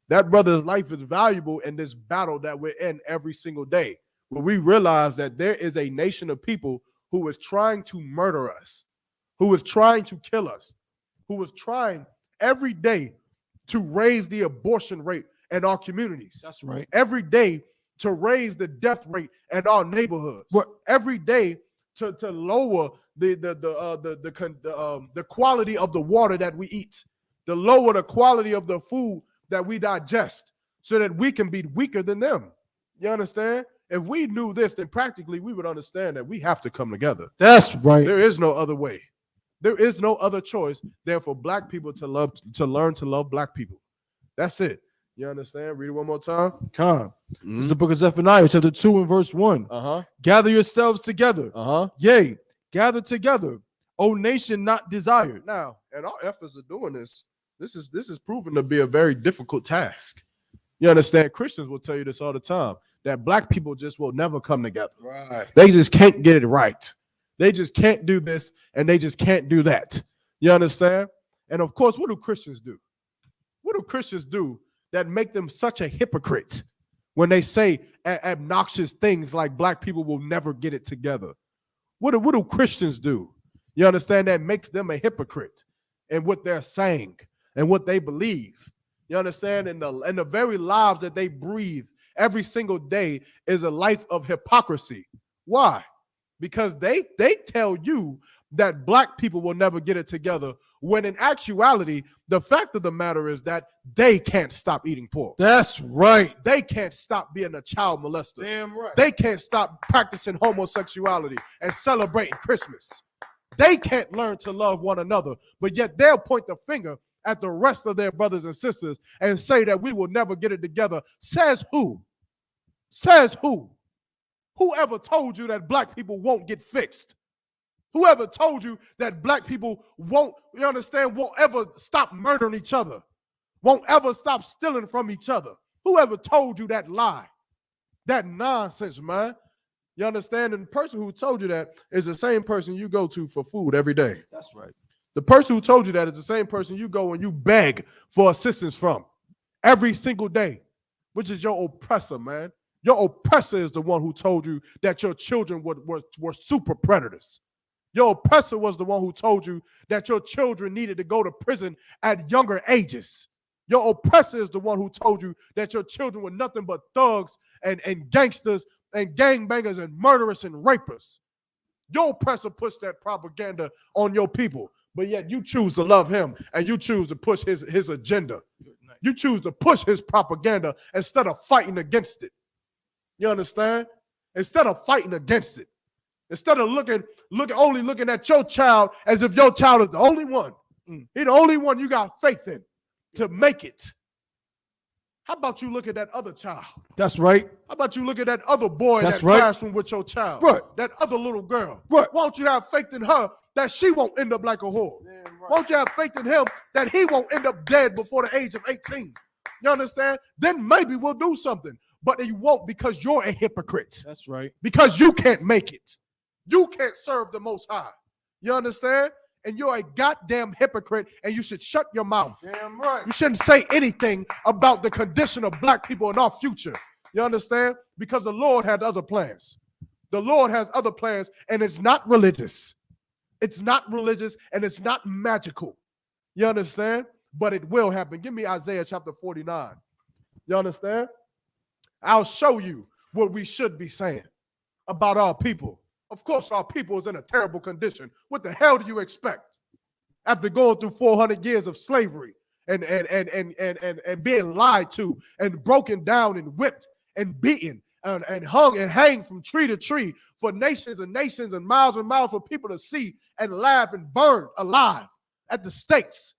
That brother's life is valuable in this battle that we're in every single day, where we realize that there is a nation of people who is trying to murder us, who is trying to kill us, who is trying every day to raise the abortion rate in our communities. That's right. Every day to raise the death rate in our neighborhoods. What? Every day to lower the quality of the water that we eat, to lower the quality of the food that we digest, so that we can be weaker than them. You understand? If we knew this, then practically we would understand that we have to come together. That's right. There is no other way. There is no other choice than for black people to learn to love black people. That's it. You understand? Read it one more time. Come. It's the book of Zephaniah, chapter 2 and verse 1. Uh-huh. Gather yourselves together. Uh-huh. Yea, gather together, O nation not desired. Now, and our efforts of doing this is proven to be a very difficult task. You understand? Christians will tell you this all the time, that black people just will never come together. Right. They just can't get it right. They just can't do this and they just can't do that. You understand? And of course, what do Christians do? What do Christians do that make them such a hypocrite when they say obnoxious things like black people will never get it together? What do Christians do? You understand? That makes them a hypocrite in what they're saying and what they believe. You understand? And the very lives that they breathe every single day is a life of hypocrisy. Why? Because they tell you that black people will never get it together, when in actuality, the fact of the matter is that they can't stop eating pork. That's right. They can't stop being a child molester. Damn right. They can't stop practicing homosexuality and celebrating Christmas. They can't learn to love one another, but yet they'll point the finger at the rest of their brothers and sisters and say that we will never get it together. Says who? Says who? Whoever told you that black people won't get fixed? Whoever told you that black people won't ever stop murdering each other, won't ever stop stealing from each other? Whoever told you that lie? That nonsense, man. You understand? And the person who told you that is the same person you go to for food every day. That's right. The person who told you that is the same person you go and you beg for assistance from every single day, which is your oppressor, man. Your oppressor is the one who told you that your children were super predators. Your oppressor was the one who told you that your children needed to go to prison at younger ages. Your oppressor is the one who told you that your children were nothing but thugs and gangsters and gangbangers and murderers and rapists. Your oppressor puts that propaganda on your people. but yet you choose to love him and you choose to push his agenda. You choose to push his propaganda instead of fighting against it. You understand? Instead of fighting against it. Instead of only looking at your child as if your child is the only one. He's the only one you got faith in to make it. How about you look at that other child? That's right. How about you look at that other boy in That's that right. classroom with your child? Right. That other little girl. Right. Why don't you have faith in her that she won't end up like a whore? Why don't you have faith in him that he won't end up dead before the age of 18? You understand? Then maybe we'll do something. But you won't because you're a hypocrite. That's right. Because you can't make it. You can't serve the Most High. You understand? And you're a goddamn hypocrite and you should shut your mouth. Damn right. You shouldn't say anything about the condition of black people in our future. You understand? Because the Lord had other plans. The Lord has other plans and it's not religious. It's not religious and it's not magical. You understand? But it will happen. Give me Isaiah chapter 49. You understand? I'll show you what we should be saying about our people. Of course, our people is in a terrible condition. What the hell do you expect? After going through 400 years of slavery and being lied to and broken down and whipped and beaten and hung and hanged from tree to tree for nations and nations and miles for people to see and laugh and burn alive at the stakes.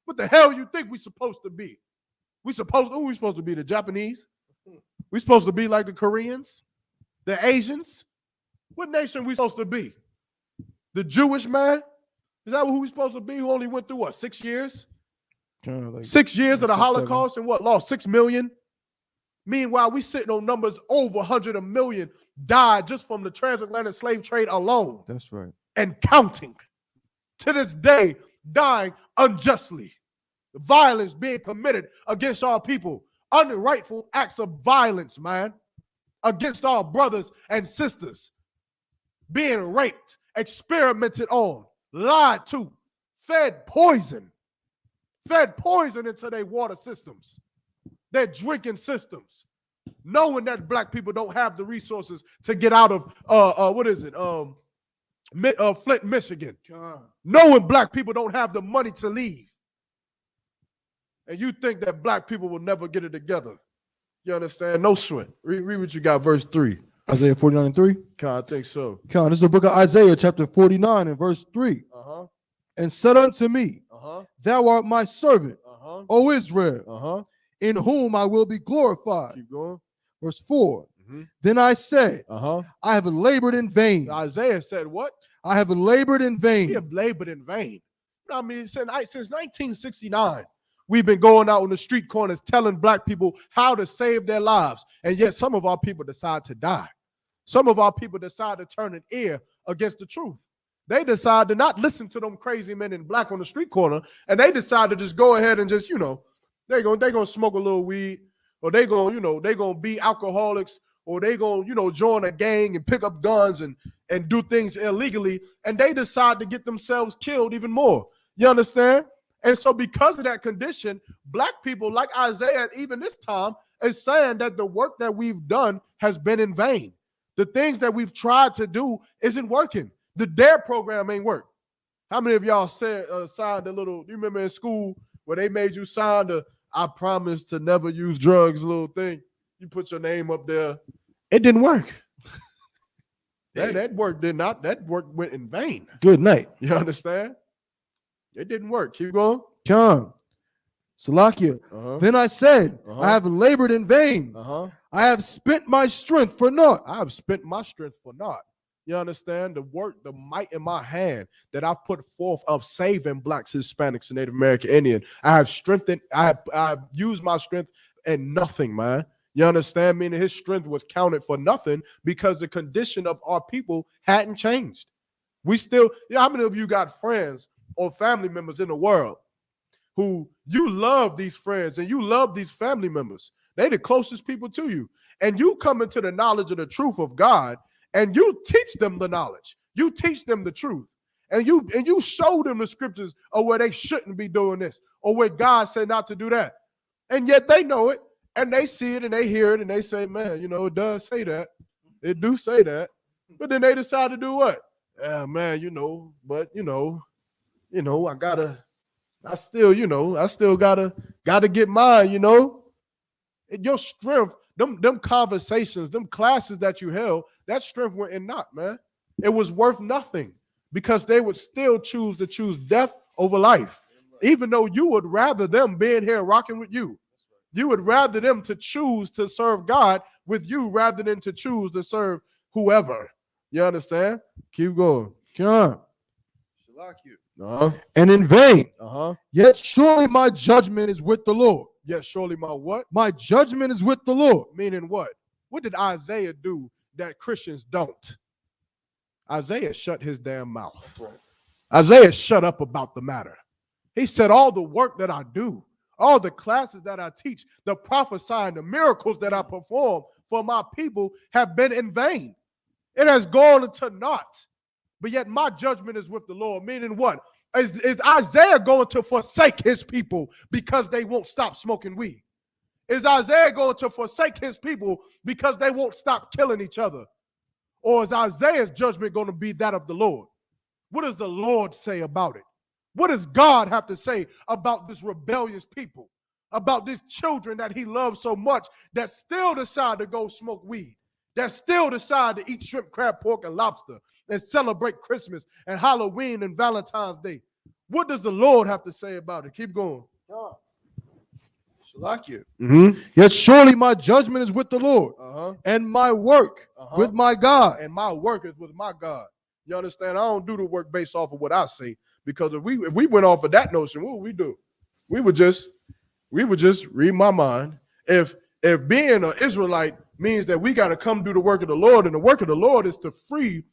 What the hell you think we supposed to be? Who we supposed to be? The Japanese? We supposed to be like the Koreans? The Asians? What nation we supposed to be? The Jewish man? Is that who we supposed to be? Who only went through what, 6 years? 6 years of the Holocaust and what, lost 6 million? Meanwhile, we sitting on numbers over 100 million died just from the transatlantic slave trade alone. That's right. And counting. To this day, dying unjustly. The violence being committed against our people. Unrightful acts of violence, man. Against our brothers and sisters. Being raped, experimented on, lied to, fed poison into their water systems, their drinking systems, knowing that black people don't have the resources to get out of Flint, Michigan, knowing black people don't have the money to leave, and you think that black people will never get it together. You understand? No sweat. Read what you got, verse 3. Isaiah 49 and 3? I think so. This is the book of Isaiah, chapter 49 and verse 3. And said unto me, thou art my servant, O Israel, in whom I will be glorified. Keep going. Verse 4. Then I said, I have labored in vain. Isaiah said what? I have labored in vain. We have labored in vain. I mean, since 1969, we've been going out on the street corners telling black people how to save their lives. And yet some of our people decide to die. Some of our people decide to turn an ear against the truth. They decide to not listen to them crazy men in black on the street corner, and they decide to just go ahead and just, they're gonna smoke a little weed, or they're gonna be alcoholics, or they're gonna, join a gang and pick up guns and do things illegally, and they decide to get themselves killed even more. You understand? And so because of that condition, black people like Isaiah, even this time, is saying that the work that we've done has been in vain. The things that we've tried to do isn't working. The DARE program ain't work. How many of y'all signed a little, you remember in school where they made you sign the I promise to never use drugs little thing? You put your name up there. It didn't work. That work did not. That work went in vain. Good night. You understand? It didn't work. Keep going. Salakia. Then I said, I have labored in vain. I have spent my strength for naught. I have spent my strength for naught. You understand? The work, the might in my hand that I've put forth of saving blacks, Hispanics, and Native American Indian. I have strengthened, I have used my strength and nothing, man. You understand? Meaning his strength was counted for nothing because the condition of our people hadn't changed. We still, how many of you got friends or family members in the world who you love these friends and you love these family members? They the closest people to you. And you come into the knowledge of the truth of God and you teach them the knowledge. You teach them the truth. And you show them the scriptures of where they shouldn't be doing this or where God said not to do that. And yet they know it and they see it and they hear it and they say, man, it does say that. It do say that. But then they decide to do what? Yeah, man, but I still gotta get mine, And your strength, them conversations, them classes that you held, that strength went in naught, man. It was worth nothing because they would still choose death over life, even though you would rather them being here rocking with you. You would rather them to choose to serve God with you rather than to choose to serve whoever. You understand? Keep going. Come. Uh-huh. And in vain. Uh-huh. Yet surely my judgment is with the Lord. Yet surely my what? My judgment is with the Lord. Meaning what? What did Isaiah do that Christians don't? Isaiah shut his damn mouth. Right. Isaiah shut up about the matter. He said, all the work that I do, all the classes that I teach, the prophesying, the miracles that I perform for my people have been in vain. It has gone into naught. But yet my judgment is with the Lord. Meaning what? Is Isaiah going to forsake his people because they won't stop smoking weed? Is Isaiah going to forsake his people because they won't stop killing each other? Or is Isaiah's judgment going to be that of the Lord? What does the Lord say about it? What does God have to say about this rebellious people? About these children that he loves so much that still decide to go smoke weed, that still decide to eat shrimp, crab, pork, and lobster, and celebrate Christmas and Halloween and Valentine's Day? What does the Lord have to say about it? Keep going. Yet surely my judgment is with the Lord, and my work with my God. And my work is with my God. You understand? I don't do the work based off of what I say, because if we went off of that notion, what would we do? We would just read my mind. If being an Israelite means that we got to come do the work of the Lord, and the work of the Lord is to free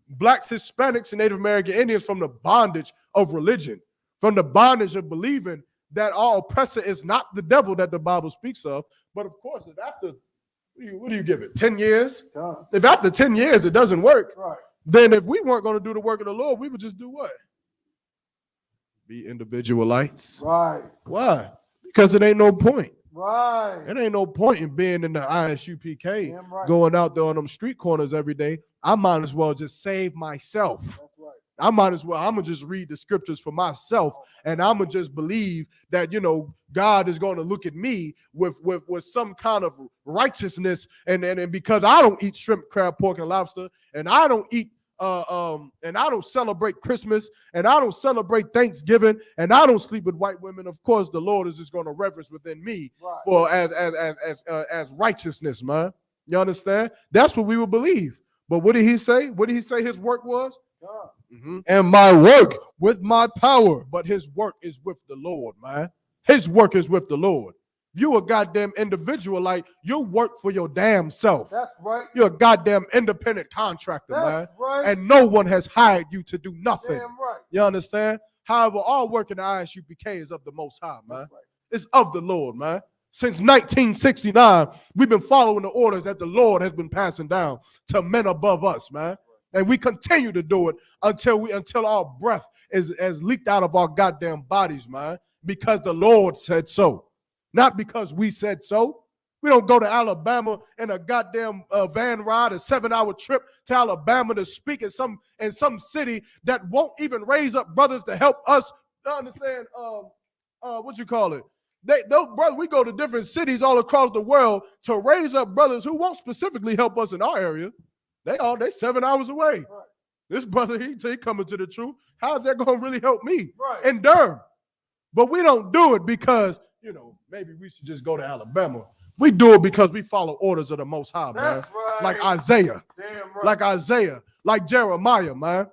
Blacks, Hispanics, and Native American Indians from the bondage of religion, from the bondage of believing that our oppressor is not the devil that the Bible speaks of. But of course, if after, what do you give it, 10 years? If after 10 years it doesn't work, then if we weren't going to do the work of the Lord, we would just do what? Be individualites. Right. Why? Because it ain't no point. Right. It ain't no point in being in the Isupk, going out there on them street corners every day. I might as well just save myself. That's right. I'm gonna just read the scriptures for myself, and I'm gonna just believe that, God is going to look at me with some kind of righteousness, and because I don't eat shrimp, crab, pork, and lobster, and I don't eat and I don't celebrate Christmas, and I don't celebrate Thanksgiving, and I don't sleep with white women. Of course, the Lord is just going to reverence within me for as righteousness, man. You understand? That's what we would believe. But what did he say? What did he say his work was? And my work with my power. But his work is with the Lord, man. His work is with the Lord. You a goddamn individual, like you work for your damn self. That's right. You're a goddamn independent contractor, That's man. Right. And no one has hired you to do nothing. Damn right. You understand? However, all work in the Isupk is of the Most High, man. Right. It's of the Lord, man. Since 1969, we've been following the orders that the Lord has been passing down to men above us, man. And we continue to do it until our breath is leaked out of our goddamn bodies, man. Because the Lord said so. Not because we said so. We don't go to Alabama in a goddamn van ride, a 7-hour trip to Alabama to speak in some city that won't even raise up brothers to help us. Understand? What you call it? Those brothers, we go to different cities all across the world to raise up brothers who won't specifically help us in our area. They 7 hours away. Right. This brother, he coming to the truth. How is that going to really help me in Durham? But we don't do it because, maybe we should just go to Alabama. We do it because we follow orders of the Most High, man. That's right. Like Isaiah. Damn right. Like Isaiah. Like Jeremiah, man.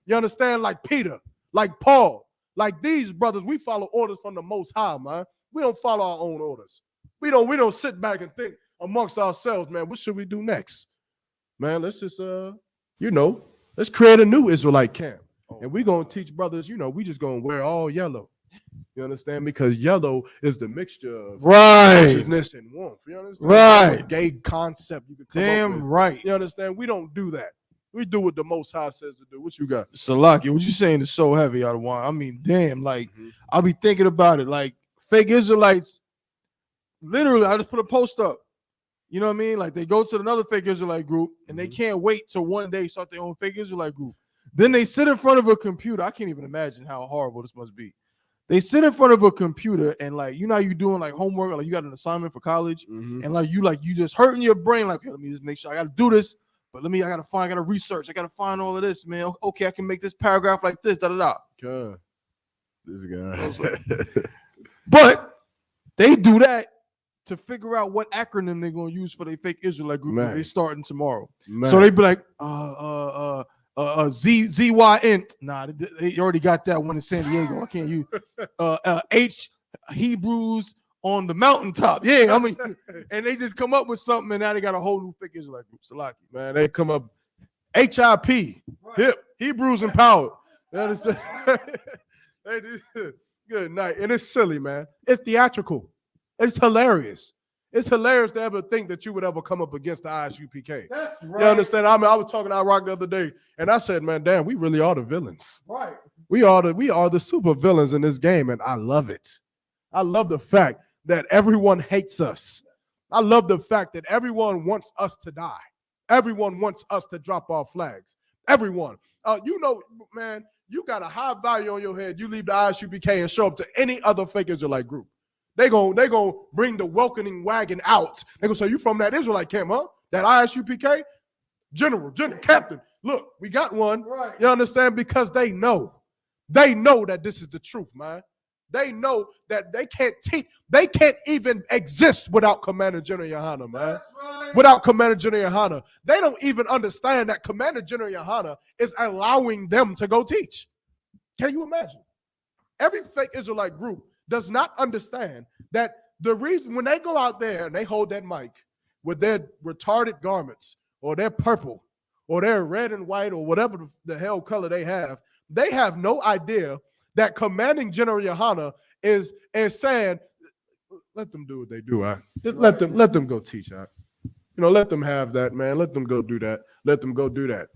You understand? Like Peter. Like Paul. Like these brothers, we follow orders from the Most High, man. We don't follow our own orders. We don't sit back and think amongst ourselves, man, what should we do next? Man, let's just, let's create a new Israelite camp. And we're going to teach brothers, we just going to wear all yellow. You understand? Because yellow is the mixture of righteousness and warmth. You understand? Right. Gay concept you could come Damn up with. right. You understand? We don't do that. We do what the Most High says to do. What you got? Salaki, what you saying is so heavy, Adawan. I mean, damn, like, I'll be thinking about it. Like, fake Israelites, literally, I just put a post up. You know what I mean? Like, they go to another fake Israelite group, and they can't wait till one day start their own fake Israelite group. Then they sit in front of a computer. I can't even imagine how horrible this must be. They sit in front of a computer and like, you know how you doing like homework, or like you got an assignment for college, and like you just hurting your brain, like, okay, let me just make sure I got to do this, but I got to research, I got to find all of this, man. Okay, I can make this paragraph like this, da. God. This guy. But they do that to figure out what acronym they're gonna use for their fake Israelite group that they starting tomorrow. Man. So they be like, ZYN. Nah, they already got that one in San Diego. I can't use H Hebrews on the mountaintop. Yeah, I mean, and they just come up with something, and now they got a whole new fake Israelite group. Salaki. Man, they come up HIP, hip, Hebrews empowered. You understand? They do. Good night. And it's silly, man. It's theatrical. It's hilarious. It's hilarious to ever think that you would ever come up against the Isupk. That's right. You understand? I mean, I was talking to Iraq the other day, and I said, man, damn, we really are the villains. Right. We are the super villains in this game, and I love it. I love the fact that everyone hates us. I love the fact that everyone wants us to die. Everyone wants us to drop our flags. Everyone. You know, man, you got a high value on your head. You leave the Isupk and show up to any other fake Israelite group. They gonna bring the welcoming wagon out. They gonna say, you from that Israelite camp, huh? That Isupk? General, captain. Look, we got one. Right. You understand? Because they know that this is the truth, man. They know that they can't even exist without Commander General Yohana, man. Right. Without Commander General Yohana. They don't even understand that Commander General Yohana is allowing them to go teach. Can you imagine? Every fake Israelite group does not understand that the reason when they go out there and they hold that mic with their retarded garments or their purple or their red and white or whatever the hell color they have no idea that Commanding General Yohana is saying, let them do what they do. Just let them go teach. Let them have that, man. Let them go do that. Let them go do that.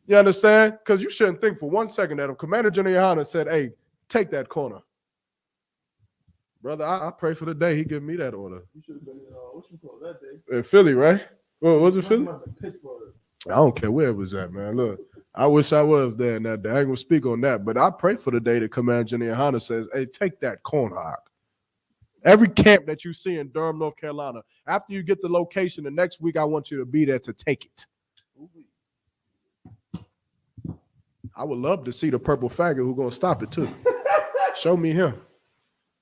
You understand? Because you shouldn't think for 1 second that if Commander General Yohana said, hey, take that corner. Brother, I pray for the day he give me that order. You should have been what you call that day? In Philly, right? Well, was it Philly? Pittsburgh. I don't care where it was at, man. Look, I wish I was there in that day. I ain't gonna speak on that, but I pray for the day that Commander General Yohana says, hey, take that corner out. Every camp that you see in Durham, North Carolina, after you get the location, the next week I want you to be there to take it. I would love to see the purple faggot who's gonna stop it too. Show me him.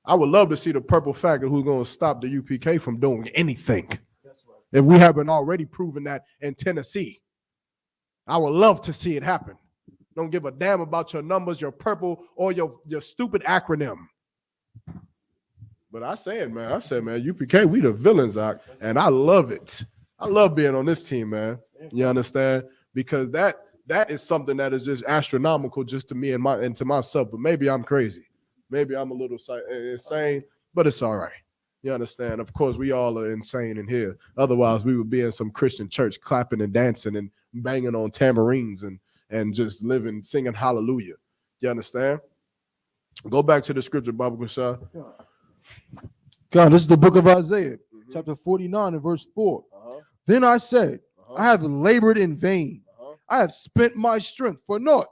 I would love to see the purple faggot who's gonna stop the UPK from doing anything. That's right. If we haven't already proven that in Tennessee. I would love to see it happen. Don't give a damn about your numbers, your purple, or your stupid acronym. But I said, man, UPK, we the villains, and I love it. I love being on this team, man. You understand? Because that is something that is just astronomical just to me and to myself. But maybe I'm crazy. Maybe I'm a little insane, but it's all right. You understand? Of course, we all are insane in here. Otherwise, we would be in some Christian church clapping and dancing and banging on tamarines and just living, singing hallelujah. You understand? Go back to the scripture, Baba Gusha. God, this is the book of Isaiah, chapter 49 and verse 4. Then I said, I have labored in vain. I have spent my strength for naught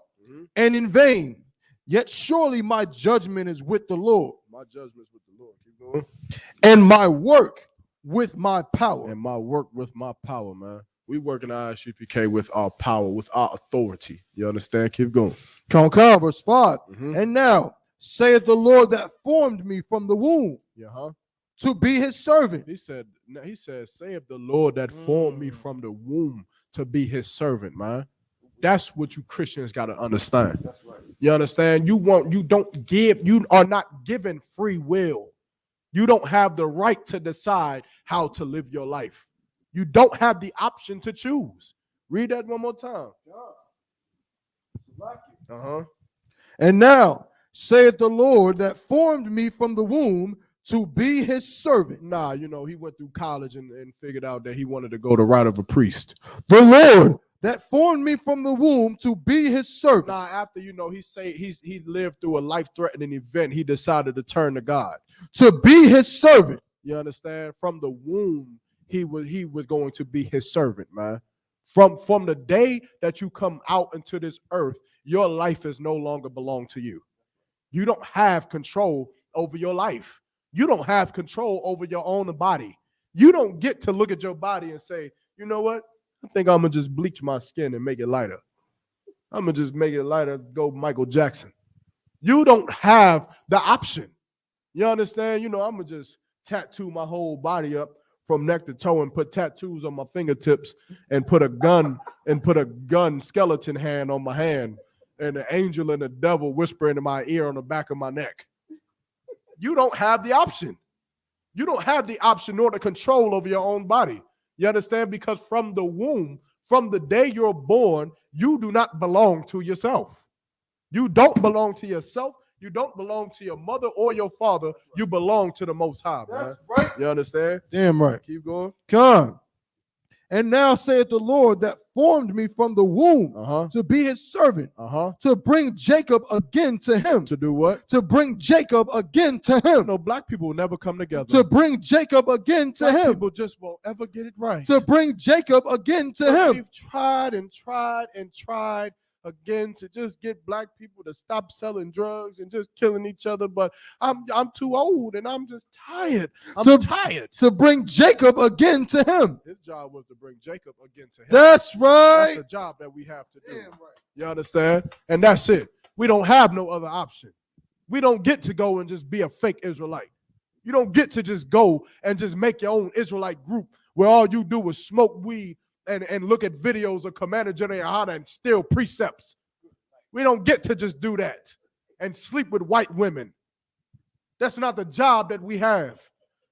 and in vain. Yet surely my judgment is with the Lord. My judgment is with the Lord. Keep going. And my work with my power. And my work with my power, man. We work in our Isupk with our power, with our authority. You understand? Keep going. Conquer, verse 5. And now, saith the Lord that formed me from the womb to be his servant. He said, saith the Lord that formed me from the womb to be his servant, man. That's what you Christians got to understand. That's right. You understand? You are not given free will. You don't have the right to decide how to live your life. You don't have the option to choose. Read that one more time. And now, saith the Lord that formed me from the womb to be his servant. Nah, he went through college and figured out that he wanted to go the route of a priest. The Lord that formed me from the womb to be his servant. Nah, after he lived through a life-threatening event, he decided to turn to God. To be his servant. You understand? From the womb, he was going to be his servant, man. From the day that you come out into this earth, your life is no longer belong to you. You don't have control over your life. You don't have control over your own body. You don't get to look at your body and say, you know what? I think I'm going to just bleach my skin and make it lighter. I'm going to just make it lighter, go Michael Jackson. You don't have the option. You understand? You know, I'm going to just tattoo my whole body up from neck to toe and put tattoos on my fingertips and put a gun skeleton hand on my hand and the angel and the devil whispering in my ear on the back of my neck. You don't have the option. You don't have the option nor the control over your own body. You understand? Because from the womb, from the day you're born, you do not belong to yourself. You don't belong to yourself. You don't belong to your mother or your father. You belong to the Most High, man. That's right. You understand? Damn right. Keep going. Come. And now saith the Lord that formed me from the womb to be his servant, to bring Jacob again to him. To do what? To bring Jacob again to him. No, black people will never come together. To bring Jacob again to black him. People just won't ever get it right. To bring Jacob again to him. We've tried and tried and tried again to just get black people to stop selling drugs and just killing each other, but I'm too old and I'm just tired. I'm tired. To bring Jacob again to him. His job was to bring Jacob again to him. That's right. That's the job that we have to do. Damn right. You understand? And that's it. We don't have no other option. We don't get to go and just be a fake Israelite. You don't get to just go and just make your own Israelite group where all you do is smoke weed and look at videos of Commander General Ahana and steal precepts. We don't get to just do that and sleep with white women. That's not the job that we have.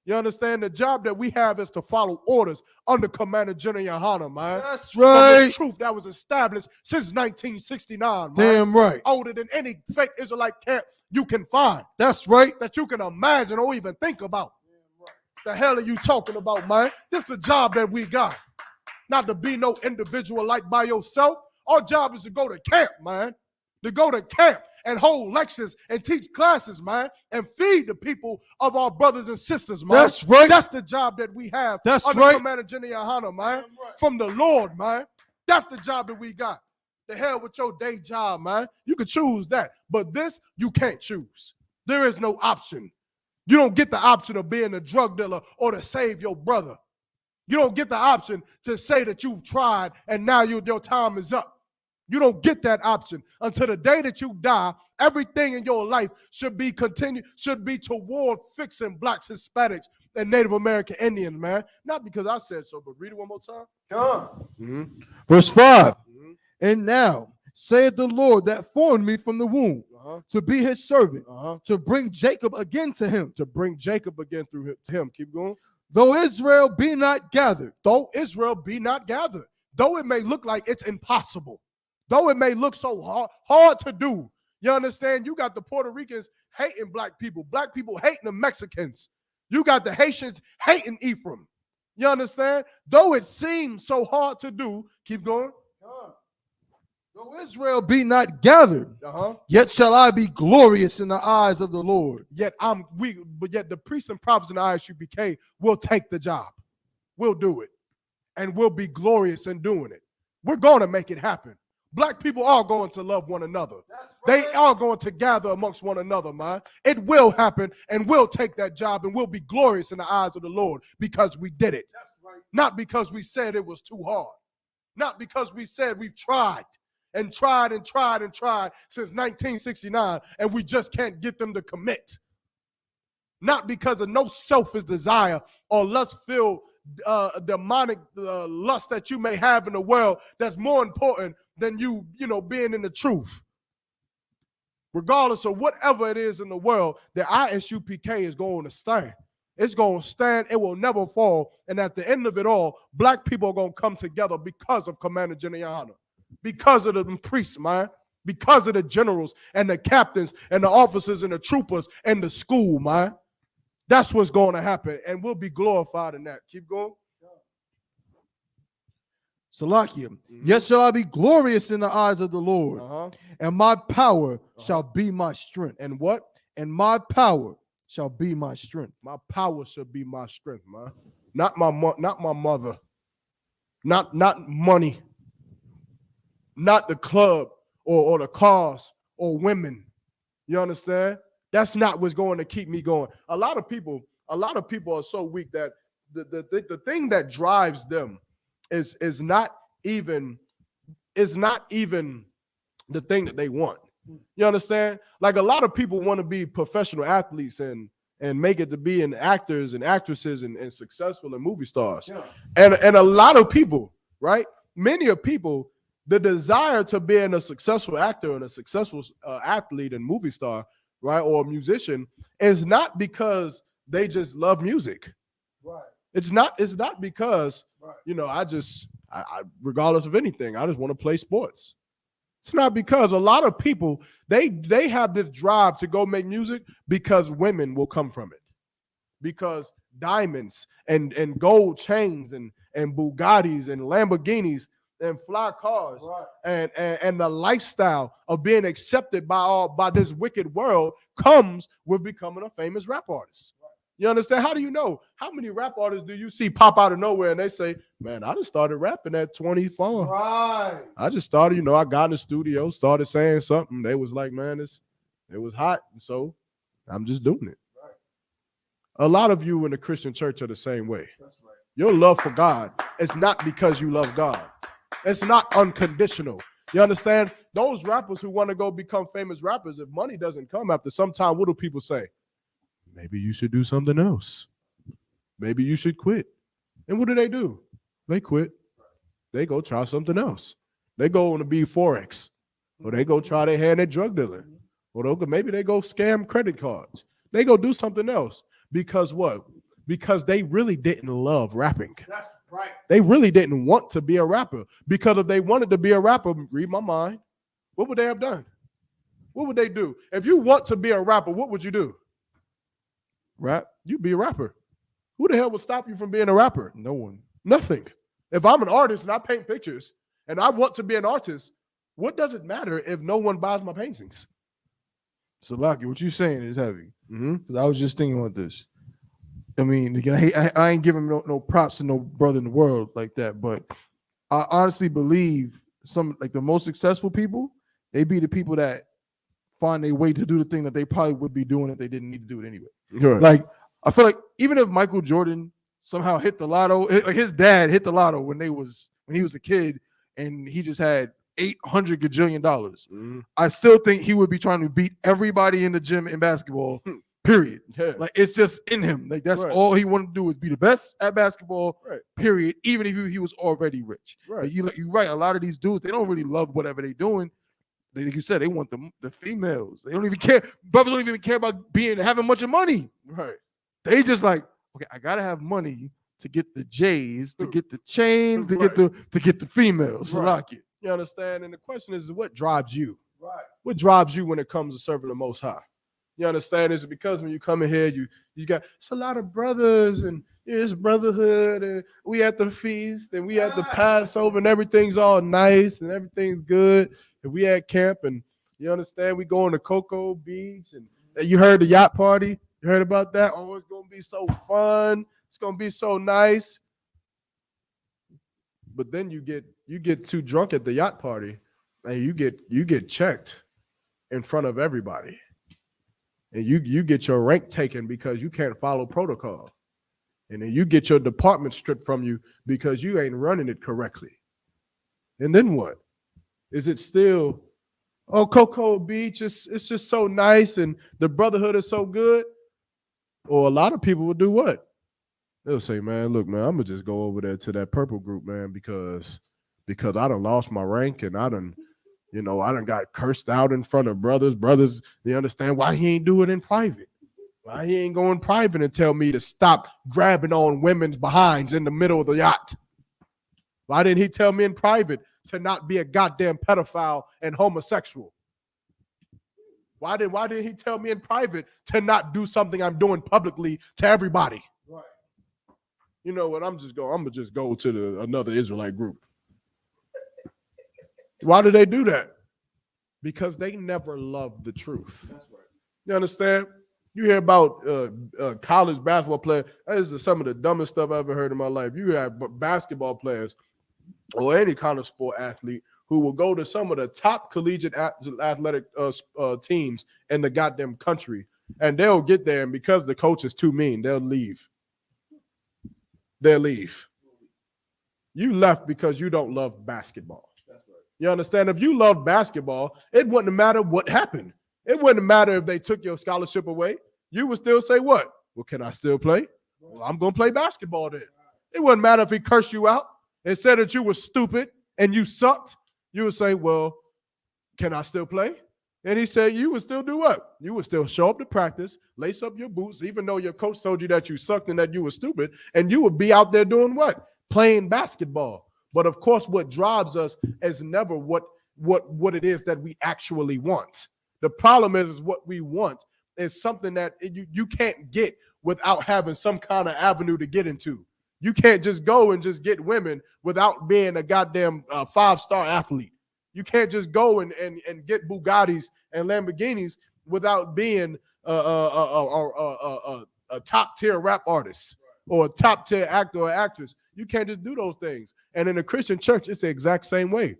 You understand? The job that we have is to follow orders under Commander General Ahana, man. That's right. The truth that was established since 1969, man. Damn right. Older than any fake Israelite camp you can find. That's right. That you can imagine or even think about. The hell are you talking about, man? This is the job that we got. Not to be no individual like by yourself. Our job is to go to camp, man. To go to camp and hold lectures and teach classes, man, and feed the people of our brothers and sisters, man. That's right. That's the job that we have. That's under right. Commander General Ahana, man. From the Lord, man. That's the job that we got. The hell with your day job, man. You can choose that. But this, you can't choose. There is no option. You don't get the option of being a drug dealer or to save your brother. You don't get the option to say that you've tried and now your time is up. You don't get that option until the day that you die. Everything in your life should be toward fixing blacks, Hispanics, and Native American Indians, man. Not because I said so, but read it one more time. Come. Verse 5. And now saith the Lord that formed me from the womb to be his servant, to bring Jacob again to him. To bring Jacob again through him. Keep going. Though Israel be not gathered. Though Israel be not gathered. Though it may look like it's impossible. Though it may look so hard to do. You understand? You got the Puerto Ricans hating black people hating the Mexicans. You got the Haitians hating Ephraim. You understand? Though it seems so hard to do, keep going. Though Israel be not gathered, yet shall I be glorious in the eyes of the Lord. Yet the priests and prophets in the Isupk will take the job. We'll do it. And we'll be glorious in doing it. We're going to make it happen. Black people are going to love one another. Right. They are going to gather amongst one another, man. It will happen, and we'll take that job, and we'll be glorious in the eyes of the Lord because we did it. That's right. Not because we said it was too hard. Not because we said we've tried and tried and tried and tried since 1969, and we just can't get them to commit. Not because of no selfish desire or lust-filled demonic lust that you may have in the world that's more important than you being in the truth. Regardless of whatever it is in the world, the ISUPK is going to stand. It's going to stand. It will never fall. And at the end of it all, black people are going to come together because of Commander General Ahana, because of the priests, man, because of the generals and the captains and the officers and the troopers and the school, man. That's what's going to happen, and we'll be glorified in that. Keep going. Salakia. Yet shall I be glorious in the eyes of the Lord, and my power shall be my strength. And what? And my power shall be my strength. My power shall be my strength, man. Not my mother. Not money. not the club or the cars or women. You understand? That's not what's going to keep me going. A lot of people are so weak that the thing that drives them is not even the thing that they want. You understand? Like a lot of people want to be professional athletes and make it to being actors and actresses and successful and movie stars. Yeah. And a lot of people, right? Many of people, the desire to being a successful actor and a successful athlete and movie star, right, or a musician, is not because they just love music. Right. It's not because, right, I regardless of anything, I just want to play sports. It's not because a lot of people, they have this drive to go make music because women will come from it. Because diamonds and gold chains and Bugattis and Lamborghinis and fly cars, right, and the lifestyle of being accepted by this wicked world comes with becoming a famous rap artist. Right. You understand? How do you know? How many rap artists do you see pop out of nowhere and they say, man, I just started rapping at 24. Right. I just started, I got in the studio, started saying something. They was like, man, it was hot. So I'm just doing it. Right. A lot of you in the Christian church are the same way. That's right. Your love for God is not because you love God. It's not unconditional. You understand? Those rappers who want to go become famous rappers, if money doesn't come after some time, what do people say? Maybe you should do something else. Maybe you should quit. And what do? They quit. They go try something else. They go on to be Forex. Or they go try their hand at drug dealing. Or maybe they go scam credit cards. They go do something else. Because what? Because they really didn't love rapping. That's right. They really didn't want to be a rapper. Because if they wanted to be a rapper, read my mind, what would they have done? What would they do? If you want to be a rapper, what would you do? Rap? You'd be a rapper. Who the hell would stop you from being a rapper? No one. Nothing. If I'm an artist and I paint pictures and I want to be an artist, what does it matter if no one buys my paintings? Salaki, what you're saying is heavy. Because I was just thinking about this. I mean, I ain't giving no props to no brother in the world like that, but I honestly believe some, like the most successful people, they be the people that find a way to do the thing that they probably would be doing if they didn't need to do it anyway. Right. Like, I feel like even if Michael Jordan somehow hit the lotto, like his dad hit the lotto when he was a kid and he just had $800 gajillion, I still think he would be trying to beat everybody in the gym in basketball. Period. Yeah. Like it's just in him. Like that's all he wanted to do is be the best at basketball. Right. Period. Even if he was already rich. Right. Like you're right. A lot of these dudes, they don't really love whatever they're doing. Like you said, they want the females. They don't even care. Brothers don't even care about having much of money. Right. They just like, okay, I gotta have money to get the J's, to get the chains, to get the females. Right. Like it. You understand? And the question is, what drives you? Right. What drives you when it comes to serving the Most High? You understand? Is it because when you come in here, you got it's a lot of brothers and it's brotherhood and we at the feast and we at the Passover and everything's all nice and everything's good and we at camp and you understand we going to Cocoa Beach and you heard the yacht party. You heard about that? Oh, it's gonna be so fun. It's gonna be so nice. But then you get too drunk at the yacht party and you get checked in front of everybody. And you get your rank taken because you can't follow protocol. And then you get your department stripped from you because you ain't running it correctly. And then what? Is it still, Cocoa Beach, it's just so nice and the brotherhood is so good? Or a lot of people will do what? They'll say, man, look, man, I'm going to just go over there to that purple group, man, because I done lost my rank and I done got cursed out in front of brothers. Brothers, they understand why he ain't do it in private. Why he ain't going private and tell me to stop grabbing on women's behinds in the middle of the yacht? Why didn't he tell me in private to not be a goddamn pedophile and homosexual? Why didn't he tell me in private to not do something I'm doing publicly to everybody? Right. You know what? I'm gonna just go to another Israelite group. Why do they do that? Because they never loved the truth. That's right. You understand? You hear about college basketball players. This is some of the dumbest stuff I ever heard in my life. You have basketball players or any kind of sport athlete who will go to some of the top collegiate athletic teams in the goddamn country, and they'll get there, and because the coach is too mean, they'll leave. They'll leave. You left because you don't love basketball. You understand? If you love basketball, it wouldn't matter what happened. It wouldn't matter if they took your scholarship away. You would still say what? Well, can I still play? Well, I'm going to play basketball then. It wouldn't matter if he cursed you out and said that you were stupid and you sucked. You would say, well, can I still play? And he said you would still do what? You would still show up to practice, lace up your boots, even though your coach told you that you sucked and that you were stupid, and you would be out there doing what? Playing basketball. But of course, what drives us is never what it is that we actually want. The problem is what we want is something that you can't get without having some kind of avenue to get into. You can't just go and just get women without being a goddamn 5-star athlete. You can't just go and get Bugattis and Lamborghinis without being a top-tier rap artist or a top-tier actor or actress. You can't just do those things. And in a Christian church, it's the exact same way.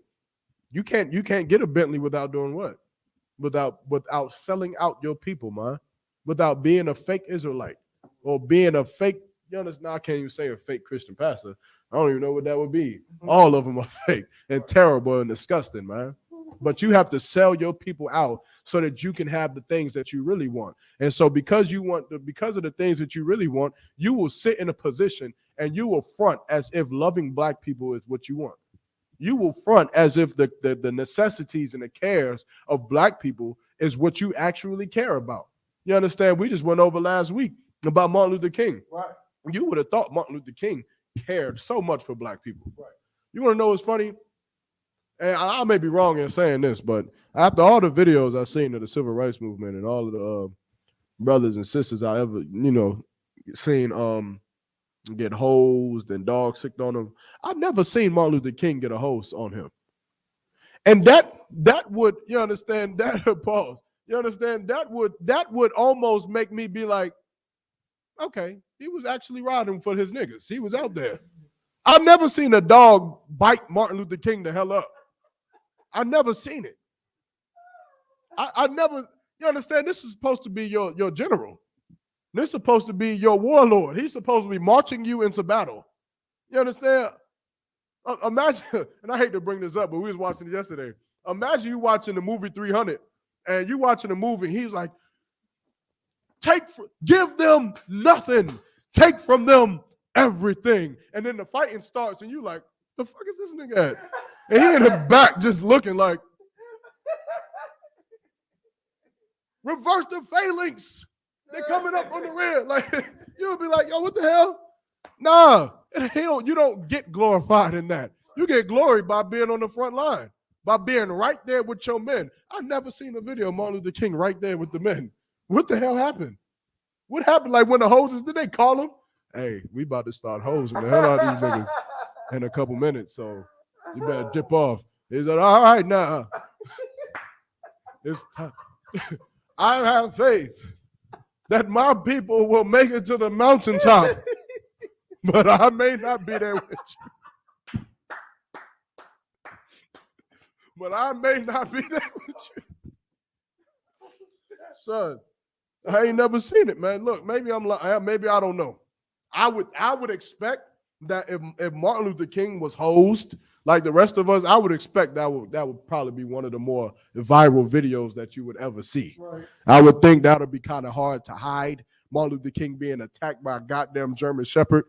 You can't get a Bentley without doing what? Without selling out your people, man. Without being a fake Israelite or being a fake, you understand? Now I can't even say a fake Christian pastor. I don't even know what that would be. All of them are fake and terrible and disgusting, man. But you have to sell your people out so that you can have the things that you really want. And so because of the things that you really want, you will sit in a position and you will front as if loving black people is what you want. You will front as if the necessities and the cares of black people is what you actually care about. You understand? We just went over last week about Martin Luther King. Right. You would have thought Martin Luther King cared so much for black people. Right. You want to know what's funny? And I may be wrong in saying this, but after all the videos I've seen of the civil rights movement and all of the brothers and sisters I ever, seen get hosed and dogs sicked on them, I've never seen Martin Luther King get a hose on him. And that would, you understand, that pause. You understand? That would almost make me be like, okay, he was actually riding for his niggas. He was out there. I've never seen a dog bite Martin Luther King the hell up. I've never seen it. I never, you understand, this is supposed to be your general. This is supposed to be your warlord. He's supposed to be marching you into battle. You understand? Imagine, and I hate to bring this up, but we was watching it yesterday. Imagine you watching the movie 300, and you watching the movie, he's like, give them nothing. Take from them everything. And then the fighting starts, and you like, the fuck is this nigga at? And he in the back just looking like, reverse the phalanx. They're coming up from the rear. Like, you would be like, yo, what the hell? Nah, you don't get glorified in that. You get glory by being on the front line, by being right there with your men. I've never seen a video of Martin Luther King right there with the men. What the hell happened? What happened? Like when the hoses, did they call him? Hey, we about to start hosing the hell out of these niggas in a couple minutes, so you better dip off. He said, all right, now. It's time. I have faith that my people will make it to the mountaintop, but I may not be there with you. But I may not be there with you. Son, I ain't never seen it, man. Look, maybe I'm like, maybe I don't know. I would expect that if Martin Luther King was hosed like the rest of us, I would expect that would probably be one of the more viral videos that you would ever see. Right. I would think that would be kind of hard to hide, Martin Luther King being attacked by a goddamn German Shepherd.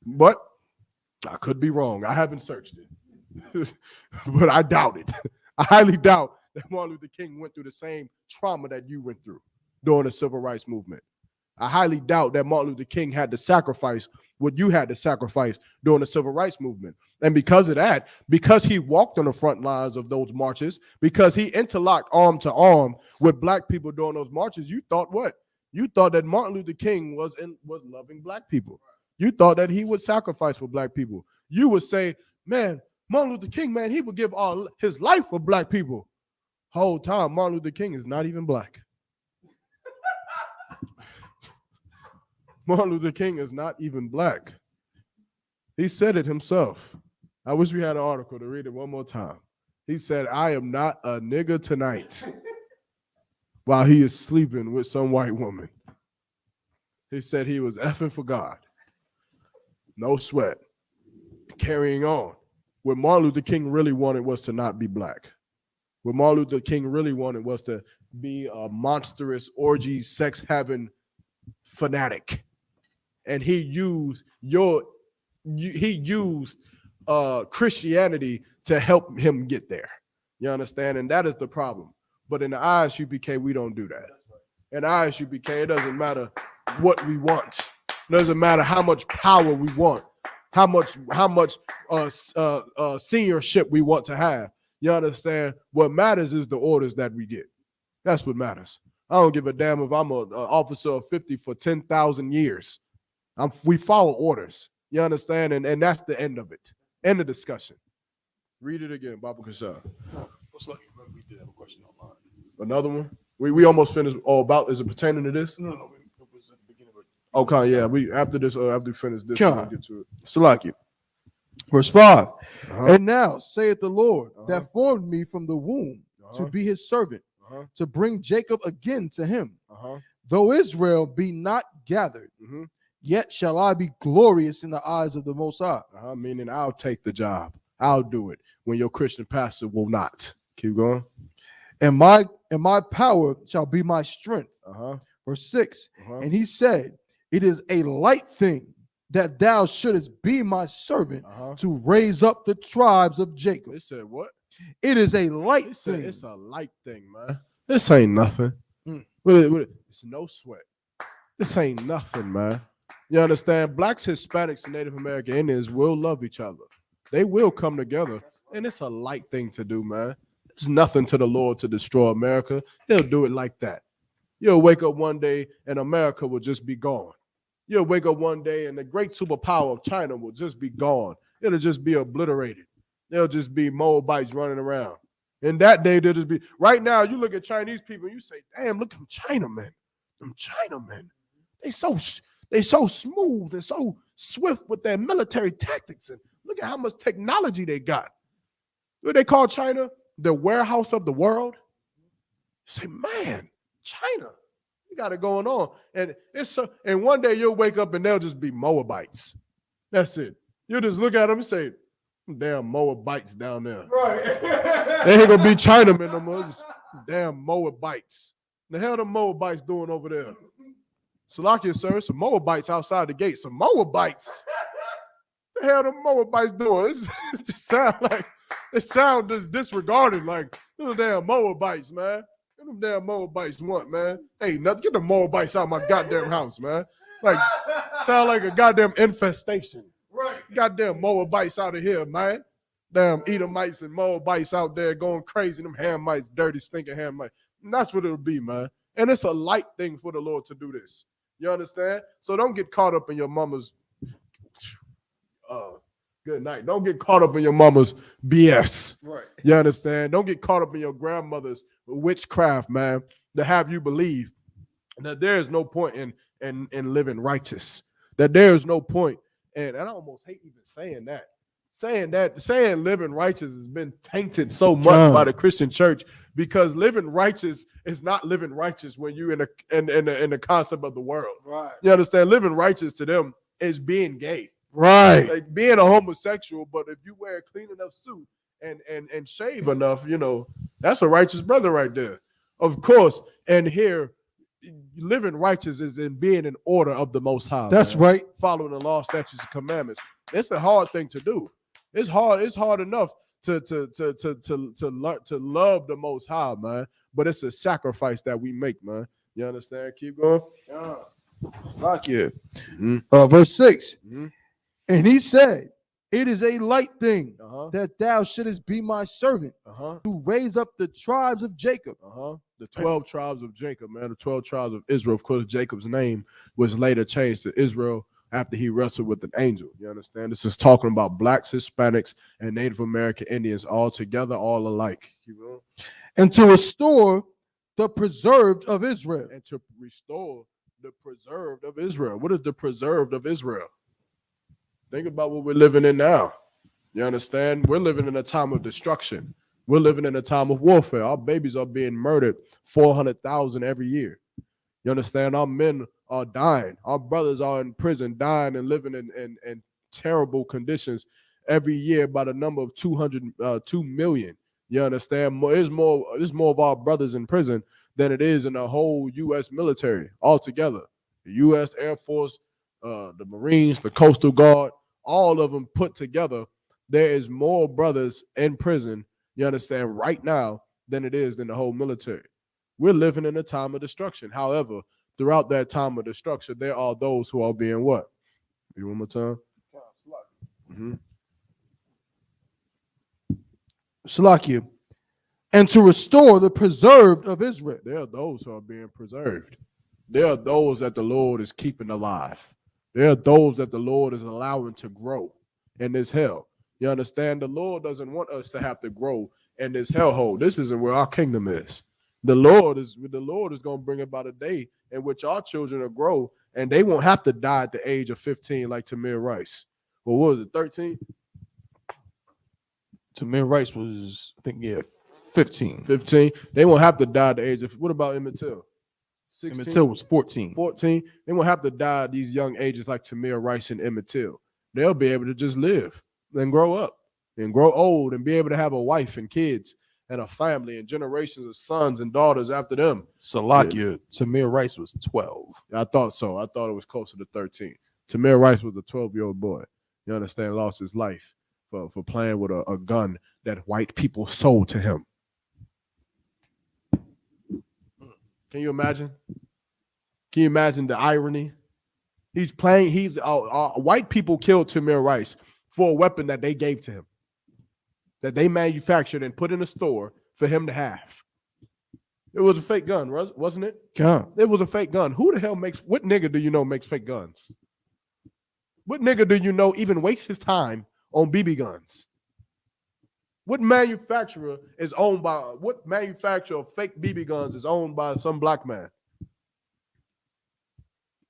But I could be wrong. I haven't searched it. But I doubt it. I highly doubt that Martin Luther King went through the same trauma that you went through during the civil rights movement. I highly doubt that Martin Luther King had to sacrifice what you had to sacrifice during the civil rights movement. And because of that, because he walked on the front lines of those marches, because he interlocked arm to arm with black people during those marches, you thought what? You thought that Martin Luther King was loving black people. You thought that he would sacrifice for black people. You would say, man, Martin Luther King, man, he would give all his life for black people. Whole time, Martin Luther King is not even black. Martin Luther King is not even black. He said it himself. I wish we had an article to read it one more time. He said, I am not a nigga tonight. While he is sleeping with some white woman. He said he was effing for God. No sweat. Carrying on. What Martin Luther King really wanted was to not be black. What Martin Luther King really wanted was to be a monstrous orgy, sex-having fanatic. And he used Christianity to help him get there. You understand? And that is the problem. But in the Isupk, we don't do that. In the Isupk, it doesn't matter what we want. It doesn't matter how much power we want, how much seniorship we want to have. You understand? What matters is the orders that we get. That's what matters. I don't give a damn if I'm an officer of 50 for 10,000 years. We follow orders. You understand? And that's the end of it. End of discussion. Read it again, Baba Kashar. Most likely, we did have a question online. Another one? We almost finished all about, is it pertaining to this? No, it was at the beginning of it. Okay, yeah. We after we finish this, we'll get to it. Salaki. Verse 5. Uh-huh. And now saith the Lord Uh-huh. that formed me from the womb to be his servant, to bring Jacob again to him. Though Israel be not gathered, yet shall I be glorious in the eyes of the Most High. Meaning I'll take the job. I'll do it when your Christian pastor will not. Keep going. And my power shall be my strength. Verse 6. And he said, it is a light thing that thou shouldest be my servant to raise up the tribes of Jacob. It said what? It is a light thing. It's a light thing, man. This ain't nothing. It's no sweat. This ain't nothing, man. You understand? Blacks, Hispanics, and Native American Indians will love each other. They will come together. And it's a light thing to do, man. It's nothing to the Lord to destroy America. He'll do it like that. You'll wake up one day and America will just be gone. You'll wake up one day and the great superpower of China will just be gone. It'll just be obliterated. There'll just be Moabites running around. And that day, there'll just be, right now, you look at Chinese people and you say, damn, look at them Chinamen. Them Chinamen. They so smooth and so swift with their military tactics. And look at how much technology they got. What they call China? The warehouse of the world. You say, man, China, you got it going on. And and one day you'll wake up and they'll just be Moabites. That's it. You'll just look at them and say, damn Moabites down there. Right. They ain't gonna be Chinamen no more. Just damn Moabites. The hell the Moabites doing over there? Salakia, sir, some Moabites outside the gate. Some Moabites. The hell the Moabites doing? It just sound like just disregarded, like them damn Moabites, man. What them damn Moabites want, man? Hey, nothing. Get the Moabites out of my goddamn house, man. Like, sound like a goddamn infestation. Right. Goddamn Moabites out of here, man. Damn Edomites and Moabites out there going crazy. Them Hamites, dirty, stinking Hamites. And that's what it'll be, man. And it's a light thing for the Lord to do this. You understand? So don't get caught up in your mama's good night. Don't get caught up in your mama's BS. Right. You understand? Don't get caught up in your grandmother's witchcraft, man, to have you believe that there is no point in living righteous. That there is no point. And I almost hate even saying that. Saying living righteous has been tainted so much by the Christian church, because living righteous is not living righteous when you're in the concept of the world. Right. You understand? Living righteous to them is being gay. Right. Like being a homosexual, but if you wear a clean enough suit and shave enough, you know, that's a righteous brother right there. Of course. And here, living righteous is in being in order of the Most High. That's man. right. Following the law, statutes, and commandments. It's a hard thing to do. It's hard. It's hard enough to learn to love the Most High, man. But it's a sacrifice that we make, man. You understand? Keep going. Rock you. Verse 6. And he said, it is a light thing that thou shouldest be my servant to raise up the tribes of Jacob. The 12 tribes of Jacob, man. The 12 tribes of Israel. Of course, Jacob's name was later changed to Israel after he wrestled with an angel. You understand? This is talking about blacks, Hispanics, and Native American Indians all together, all alike. And to restore the preserved of Israel. And to restore the preserved of Israel. What is the preserved of Israel? Think about what we're living in now. You understand? We're living in a time of destruction. We're living in a time of warfare. Our babies are being murdered, 400,000 every year. You understand? Our men are dying. Our brothers are in prison, dying and living in terrible conditions every year by the number of 2 million. You understand? There's more of our brothers in prison than it is in the whole U.S. military altogether. The U.S. Air Force, the Marines, the Coastal Guard, all of them put together, there is more brothers in prison, you understand, right now than it is in the whole military. We're living in a time of destruction. However, throughout that time of destruction, there are those who are being what? Read one more time. Shalakia. And to restore the preserved of Israel. There are those who are being preserved. There are those that the Lord is keeping alive. There are those that the Lord is allowing to grow in this hell. You understand? The Lord doesn't want us to have to grow in this hellhole. This isn't where our kingdom is. The Lord is going to bring about a day in which our children will grow and they won't have to die at the age of 15 like Tamir Rice. Well, what was it, 13? Tamir Rice was, I think, 15. 15. They won't have to die at the age of, what about Emmett Till? 16? Emmett Till was 14. 14. They won't have to die at these young ages like Tamir Rice and Emmett Till. They'll be able to just live and grow up and grow old and be able to have a wife and kids and a family and generations of sons and daughters after them. Salakia, Tamir Rice was 12. I thought so. I thought it was closer to 13. Tamir Rice was a 12-year-old boy. You understand? Lost his life for playing with a gun that white people sold to him. Can you imagine? Can you imagine the irony? White people killed Tamir Rice for a weapon that they gave to him, that they manufactured and put in a store for him to have. It was a fake gun, wasn't it? Yeah. It was a fake gun. Who the hell what nigga do you know makes fake guns? What nigga do you know even wastes his time on BB guns? What manufacturer of fake BB guns is owned by some black man?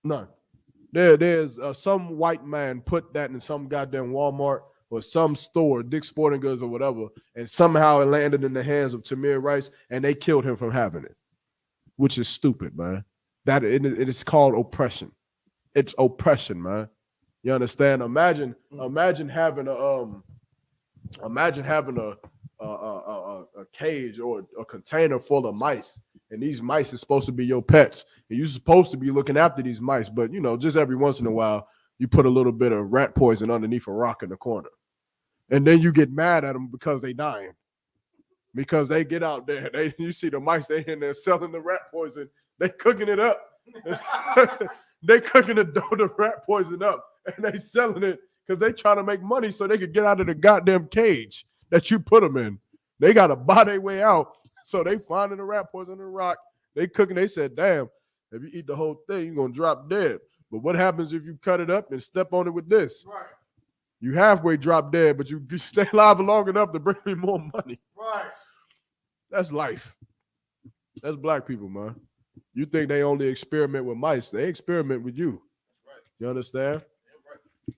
None. There's some white man put that in some goddamn Walmart or some store, Dick's Sporting Goods or whatever, and somehow it landed in the hands of Tamir Rice, and they killed him from having it, which is stupid, man. That it is called oppression. It's oppression, man. You understand? Imagine having a cage or a container full of mice, and these mice are supposed to be your pets, and you're supposed to be looking after these mice, but just every once in a while you put a little bit of rat poison underneath a rock in the corner, and then you get mad at them because they dying, because they get out there, you see the mice, they in there selling the rat poison, they cooking it up. They cooking the rat poison up, and they selling it because they trying to make money so they could get out of the goddamn cage that you put them in. They got to buy their way out. So they finding the rat poison in the rock. They cooking. They said, damn, if you eat the whole thing, you're going to drop dead. But what happens if you cut it up and step on it with this? Right. You halfway drop dead, but you stay alive long enough to bring me more money. Right. That's life. That's black people, man. You think they only experiment with mice. They experiment with you. Right. You understand? Right.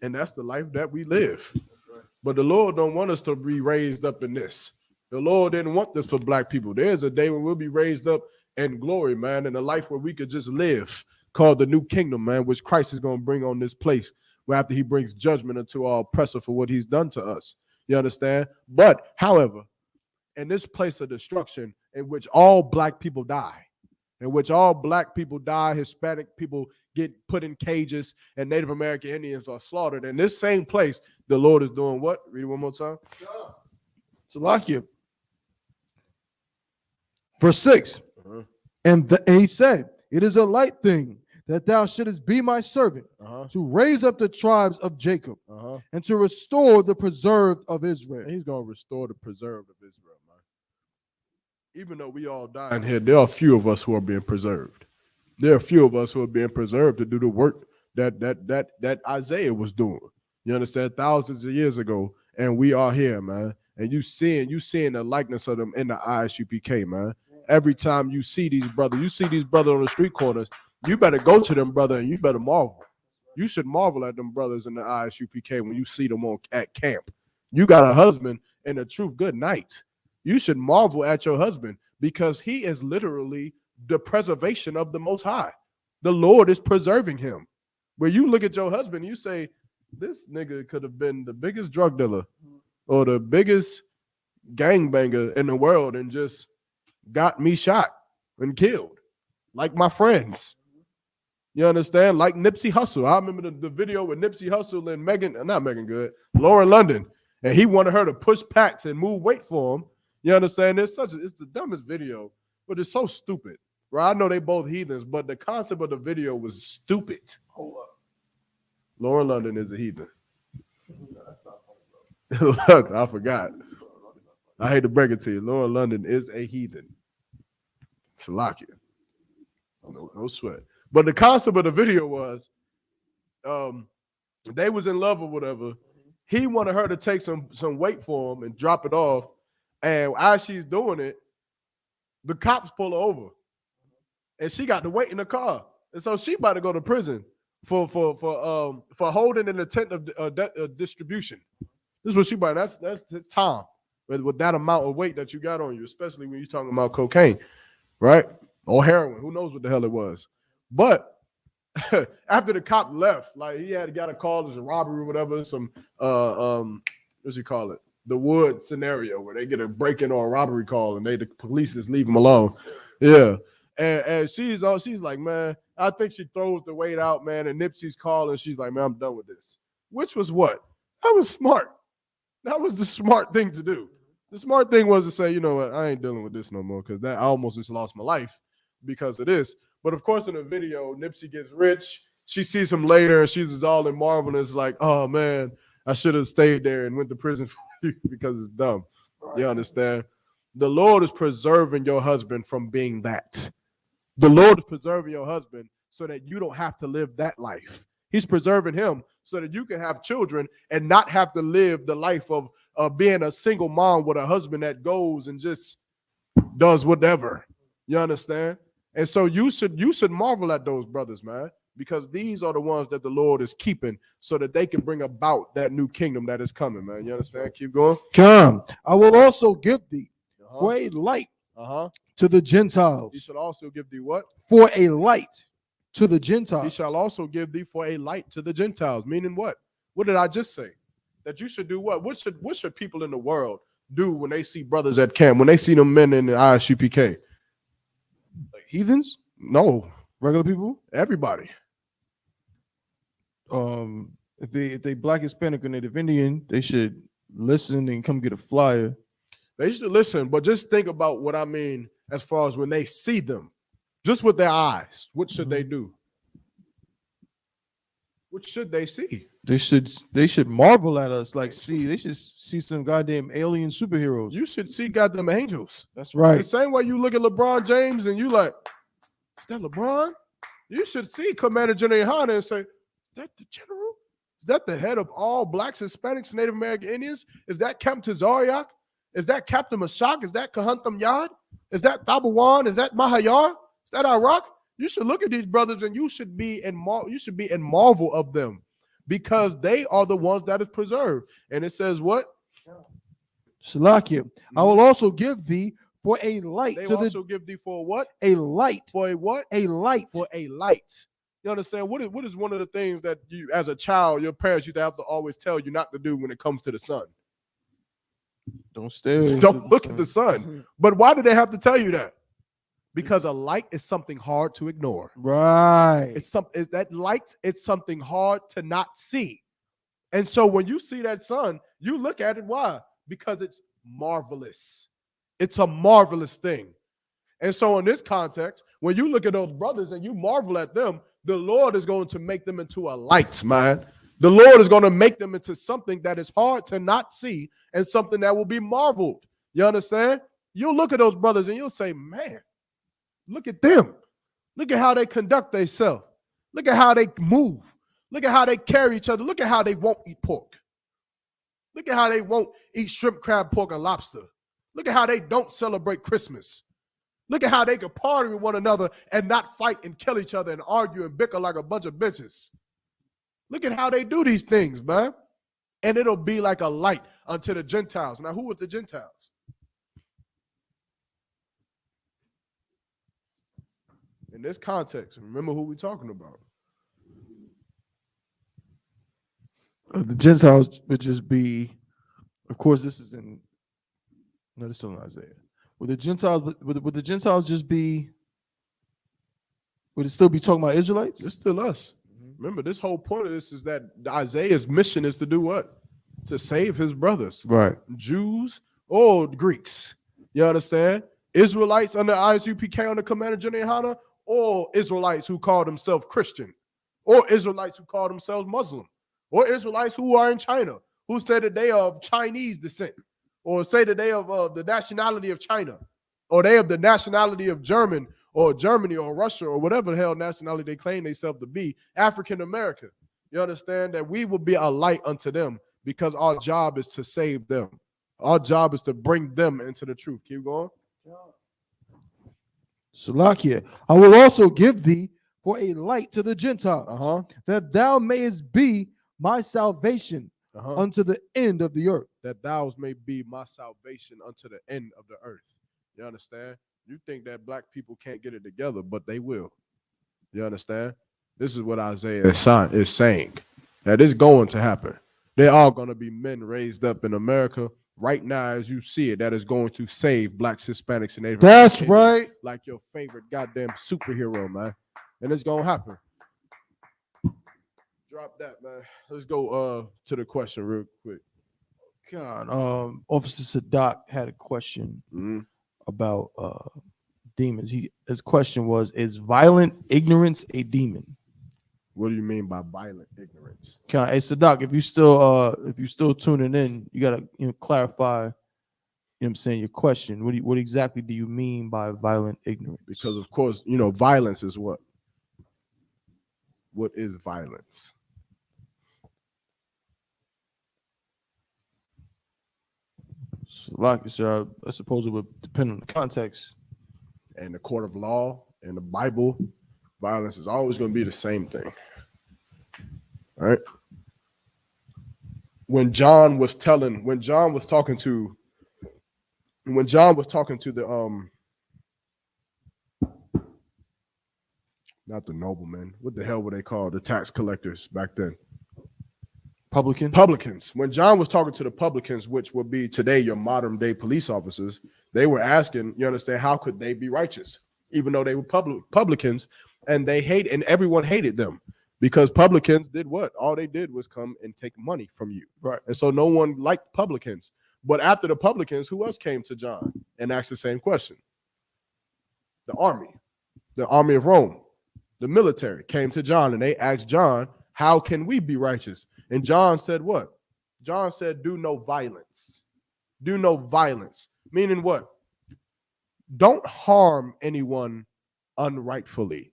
And that's the life that we live. Right. But the Lord don't want us to be raised up in this. The Lord didn't want this for black people. There's a day when we'll be raised up in glory, man, in a life where we could just live, called the new kingdom, man, which Christ is going to bring on this place, where after he brings judgment unto our oppressor for what he's done to us. You understand? But, however, in this place of destruction in which all black people die, Hispanic people get put in cages, and Native American Indians are slaughtered. In this same place, the Lord is doing what? Read it one more time. Salakia. Verse 6. And he said, it is a light thing that thou shouldest be my servant to raise up the tribes of Jacob and to restore the preserved of Israel. And he's going to restore the preserved of Israel, man. Even though we all dying here, there are a few of us who are being preserved. There are a few of us who are being preserved to do the work that Isaiah was doing. You understand? Thousands of years ago, and we are here, man. And you seeing the likeness of them in the Isupk, man. Every time you see these brothers on the street corners, you better go to them, brother, and you better marvel. You should marvel at them brothers in the Isupk when you see them at camp. You got a husband and the truth. Good night. You should marvel at your husband because he is literally the preservation of the Most High. The Lord is preserving him. Where you look at your husband, you say, this nigga could have been the biggest drug dealer or the biggest gangbanger in the world and just got me shot and killed, like my friends. You understand? Like Nipsey Hussle. I remember the video with Nipsey Hussle and Lauren London, and he wanted her to push packs and move weight for him. You understand? It's the dumbest video, but it's so stupid. Right? I know they both heathens, but the concept of the video was stupid. Hold up. Lauren London is a heathen. Look, I forgot. I hate to break it to you. Lauren London is a heathen. Salakia. No sweat. But the concept of the video was they was in love or whatever. He wanted her to take some weight for him and drop it off. And as she's doing it, the cops pull her over. And she got to wait in the car. And so she about to go to prison for holding an intent of distribution. This is what she about. That's time with that amount of weight that you got on you, especially when you're talking about cocaine, right? Or heroin. Who knows what the hell it was? But after the cop left, like he got a call as a robbery or whatever, some what's you call it? The Wood scenario where they get a break-in or a robbery call and the police just leave them alone. Yeah. And she's like, man, I think she throws the weight out, man. And Nipsey's calling. She's like, man, I'm done with this. Which was what? That was smart. That was the smart thing to do. The smart thing was to say, you know what? I ain't dealing with this no more because I almost just lost my life because of this. But of course, in the video, Nipsey gets rich. She sees him later, and she's just all in marvel. And it's like, oh man, I should have stayed there and went to prison because it's dumb. Right. You understand? The Lord is preserving your husband from being that. The Lord is preserving your husband so that you don't have to live that life. He's preserving him so that you can have children and not have to live the life of being a single mom with a husband that goes and just does whatever. You understand? And so you should marvel at those brothers, man, because these are the ones that the Lord is keeping so that they can bring about that new kingdom that is coming, man. You understand? Keep going. Come. I will also give thee for a light to the Gentiles. He shall also give thee what? For a light to the Gentiles. He shall also give thee for a light to the Gentiles. Meaning what? What did I just say? That you should do what? What should people in the world do when they see brothers at camp, when they see them men in the Isupk? Like heathens? No. Regular people? Everybody. If they Black, Hispanic, or Native Indian, they should listen and come get a flyer. They should listen, but just think about what I mean as far as when they see them, just with their eyes. What should they do? What should they see? They should marvel at us, like they should see some goddamn alien superheroes. You should see goddamn angels. That's right. The same way you look at LeBron James and you like, is that LeBron? You should see Commander General Hanna and say, is that the general? Is that the head of all Blacks, Hispanics, Native American Indians? Is that Captain Tazariak? Is that Captain Mashak? Is that Kahantham Yad? Is that Thabawan? Is that Mahayar? Is that Iraq? You should look at these brothers and you should be in marvel of them because they are the ones that is preserved. And it says what? Shalakia. I will also give thee for a light. They also give thee for what? A light. For a what? A light. For a light. You understand? What is one of the things that you, as a child, your parents used to have to always tell you not to do when it comes to the sun? Don't stare. Don't look at the sun. But why do they have to tell you that? Because a light is something hard to ignore. Right. That light, it's something hard to not see. And so when you see that sun, you look at it. Why? Because it's marvelous. It's a marvelous thing. And so in this context, when you look at those brothers and you marvel at them, the Lord is going to make them into a light, man. The Lord is going to make them into something that is hard to not see and something that will be marveled. You understand? You'll look at those brothers and you'll say, man, look at them. Look at how they conduct themselves. Look at how they move. Look at how they carry each other. Look at how they won't eat pork. Look at how they won't eat shrimp, crab, pork, and lobster. Look at how they don't celebrate Christmas. Look at how they can party with one another and not fight and kill each other and argue and bicker like a bunch of bitches. Look at how they do these things, man. And it'll be like a light unto the Gentiles. Now, who are the Gentiles? In this context, remember who we're talking about. The Gentiles would just be, of course, this is in. No, this is still in Isaiah. Would the Gentiles just be? Would it still be talking about Israelites? It's still us. Remember, this whole point of this is that Isaiah's mission is to do what? To save his brothers. Right. Jews or Greeks. You understand? Israelites under Isupk under Commander General Hana, or Israelites who call themselves Christian, or Israelites who call themselves Muslim, or Israelites who are in China, who say that they are of Chinese descent, or say that they are of the nationality of China, or they have the nationality of German, or Germany, or Russia, or whatever the hell nationality they claim themselves to be, African American. You understand that we will be a light unto them because our job is to save them. Our job is to bring them into the truth. Keep going. Salakia, I will also give thee for a light to the Gentiles, that thou mayest be my salvation unto the end of the earth. That thou may be my salvation unto the end of the earth. You understand? You think that black people can't get it together, but they will. You understand? This is what Isaiah is saying. That is going to happen. There are going to be men raised up in America right now, as you see it, that is going to save blacks, Hispanics, and Native That's Americans, right. like your favorite goddamn superhero, man. And it's going to happen. Drop that, man. Let's go to the question real quick. God, Officer Sadak had a question about demons. His question was, is violent ignorance a demon? What do you mean by violent ignorance? Hey Sadak, if you still tuning in, you gotta clarify. You know what I'm saying, your question. What exactly do you mean by violent ignorance? Because of course, violence is what? What is violence? So, like I said, I suppose it would depend on the context. And the court of law and the Bible, violence is always going to be the same thing. All right. When John was talking to the not the noblemen, what the hell were they called? The tax collectors back then. Publicans. When John was talking to the publicans, which would be today your modern day police officers, they were asking, you understand, how could they be righteous, even though they were publicans, and everyone hated them because publicans did what? All they did was come and take money from you. Right. And so no one liked publicans. But after the publicans, who else came to John and asked the same question? The army of Rome, the military came to John and they asked John, how can we be righteous? And John said what? John said, do no violence. Do no violence. Meaning what? Don't harm anyone unrightfully,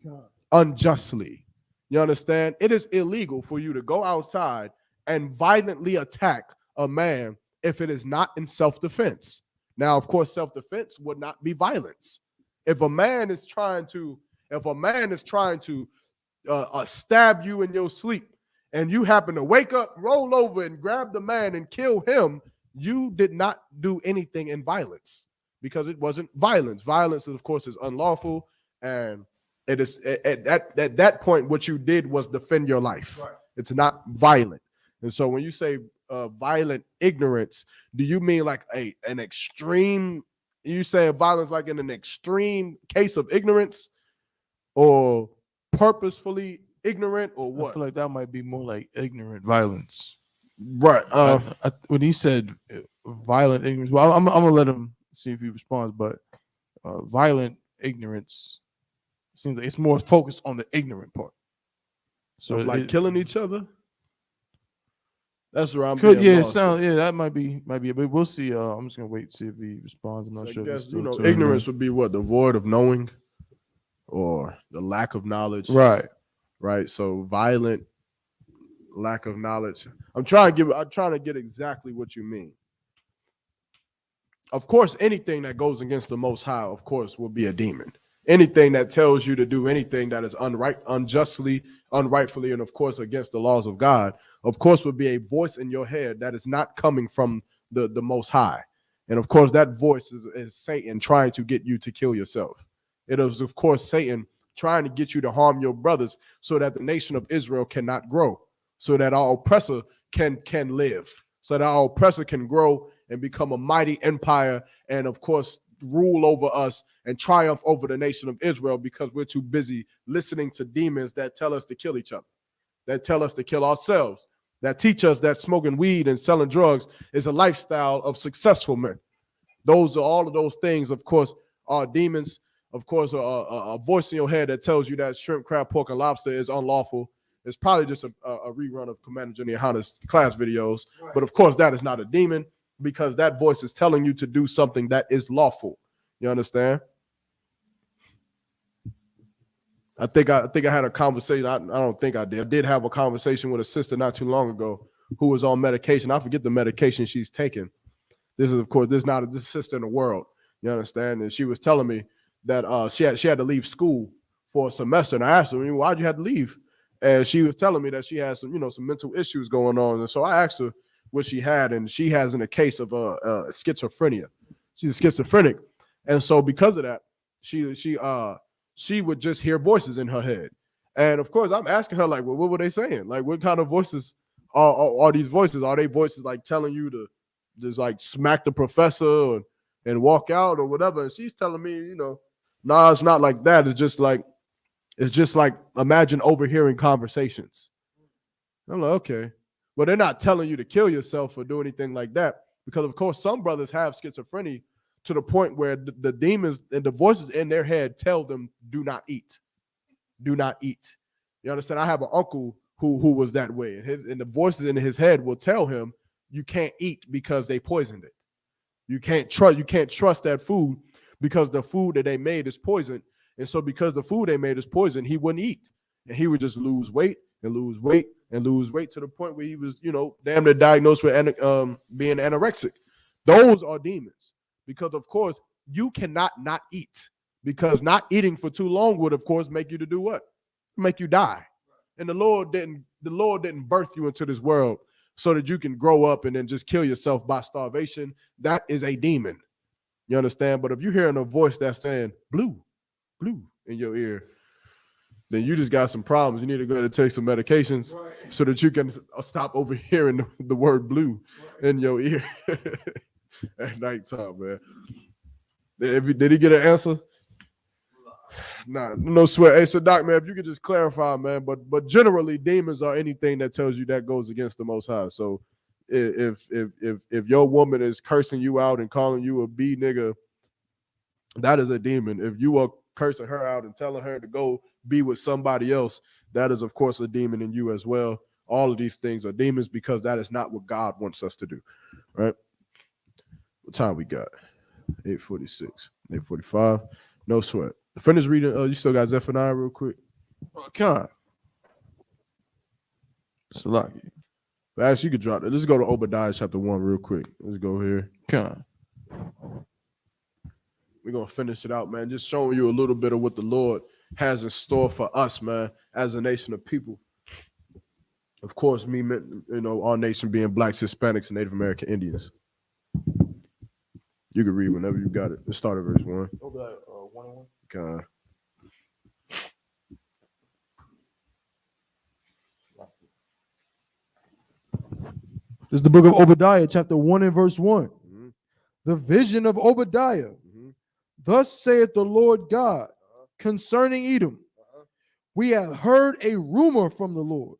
unjustly. You understand? It is illegal for you to go outside and violently attack a man if it is not in self-defense. Now, of course, self-defense would not be violence. If a man is trying to stab you in your sleep, and you happen to wake up, roll over, and grab the man and kill him, you did not do anything in violence because it wasn't violence. Violence, of course, is unlawful, and it is at that point what you did was defend your life. Right. It's not violent. And so when you say violent ignorance, do you mean like an extreme? You say violence like in an extreme case of ignorance, or purposefully ignorant, or what? I feel like that might be more like ignorant violence. Right. When he said violent ignorance, well, I'm gonna let him see if he responds, but violent ignorance seems like it's more focused on the ignorant part. So like killing each other? That's where I'm that might be it, but we'll see. I'm just gonna wait to see if he responds. I'm not sure. I guess, ignorance would be what? The void of knowing or the lack of knowledge. Right. So violent, lack of knowledge. I'm trying to get exactly what you mean. Of course, anything that goes against the Most High, of course, will be a demon. Anything that tells you to do anything that is unjustly, unrightfully, and of course against the laws of God, of course, would be a voice in your head that is not coming from the Most High. And of course, that voice is Satan trying to get you to kill yourself. It is, of course, Satan trying to get you to harm your brothers so that the nation of Israel cannot grow, so that our oppressor can live, so that our oppressor can grow and become a mighty empire and, of course, rule over us and triumph over the nation of Israel, because we're too busy listening to demons that tell us to kill each other, that tell us to kill ourselves, that teach us that smoking weed and selling drugs is a lifestyle of successful men. Those are all of those things, of course, are demons. Of course, a voice in your head that tells you that shrimp, crab, pork, and lobster is unlawful. It's probably just a rerun of Commander Junior Honda's class videos. Right. But of course, that is not a demon, because that voice is telling you to do something that is lawful. You understand? I think I had a conversation. I don't think I did. I did have a conversation with a sister not too long ago who was on medication. I forget the medication she's taking. This is, of course, this sister in the world. You understand? And she was telling me that she had to leave school for a semester. And I asked her, why'd you have to leave? And she was telling me that she had some mental issues going on. And so I asked her what she had, and she has a case of schizophrenia. She's a schizophrenic. And so because of that, she would just hear voices in her head. And of course, I'm asking her, like, well, what were they saying? Like, what kind of voices are these voices? Are they voices like telling you to just like smack the professor and walk out or whatever? And she's telling me, nah, it's not like that. It's just like imagine overhearing conversations. I'm like, okay. Well, they're not telling you to kill yourself or do anything like that, because of course some brothers have schizophrenia to the point where the demons and the voices in their head tell them, do not eat. Do not eat. You understand? I have an uncle who was that way, and the voices in his head will tell him, you can't eat because they poisoned it. You can't trust that food because the food that they made is poisoned. And so because the food they made is poison, he wouldn't eat. And he would just lose weight and lose weight and lose weight to the point where he was, damn near diagnosed with being anorexic. Those are demons. Because, of course, you cannot not eat, because not eating for too long would, of course, make you to do what? Make you die. And the Lord didn't birth you into this world so that you can grow up and then just kill yourself by starvation. That is a demon. You understand? But if you're hearing a voice that's saying blue in your ear, then you just got some problems. You need to go ahead and take some medications so that you can stop overhearing the word blue in your ear. At nighttime, man. Did he get an answer? Nah, no sweat. Hey, so Doc, man, if you could just clarify, man. But generally, demons are anything that tells you that goes against the Most High. So if your woman is cursing you out and calling you a B nigga, that is a demon. If you are cursing her out and telling her to go be with somebody else, that is, of course, a demon in you as well. All of these things are demons, because that is not what God wants us to do, right? What time we got? 8:46, 8:45. No sweat. Finish reading. You still got Zephaniah real quick? Come on. Lucky. But actually, you could drop it. Let's go to Obadiah chapter 1 real quick. Let's go here. Come on. We're going to finish it out, man. Just showing you a little bit of what the Lord has in store for us, man, as a nation of people. Of course, our nation being blacks, Hispanics, and Native American Indians. You can read whenever you got it. Let's start at verse 1. Obadiah 1:1. Okay. This is the book of Obadiah, chapter 1 and verse 1. Mm-hmm. The vision of Obadiah. Mm-hmm. Thus saith the Lord God concerning Edom. We have heard a rumor from the Lord,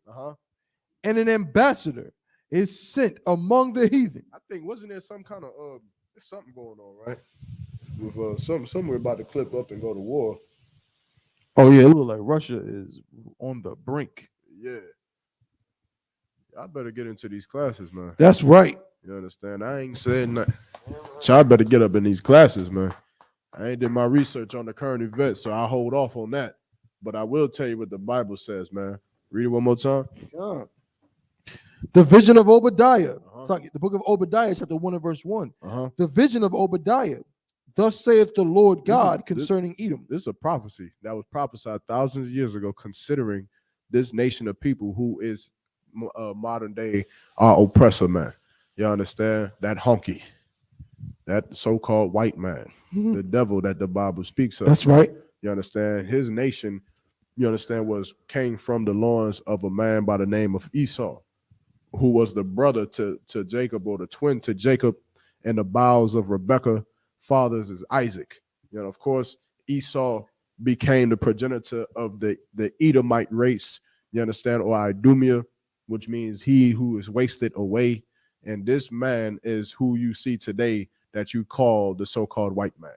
and an ambassador is sent among the heathen. I think, wasn't there some kind of there's something going on, right? With somewhere about to clip up and go to war. Oh yeah, it looks like Russia is on the brink. Yeah. I better get into these classes, man. That's right. You understand? I ain't saying nothing. So I better get up in these classes, man. I ain't did my research on the current events, so I'll hold off on that. But I will tell you what the Bible says, man. Read it one more time. Yeah. The vision of Obadiah. Sorry, the book of Obadiah, chapter 1 and verse 1. The vision of Obadiah. Thus saith the Lord God concerning Edom. This is a prophecy that was prophesied thousands of years ago, considering this nation of people who is modern day oppressor, man. You understand? That honky, that so-called white man, the devil that the Bible speaks of. That's right. You understand? His nation, you understand, came from the loins of a man by the name of Esau, who was the brother to Jacob, or the twin to Jacob, and the bowels of Rebekah fathers is Isaac. You know, of course, Esau became the progenitor of the Edomite race, you understand, or Idumea, which means he who is wasted away. And this man is who you see today that you call the so-called white man,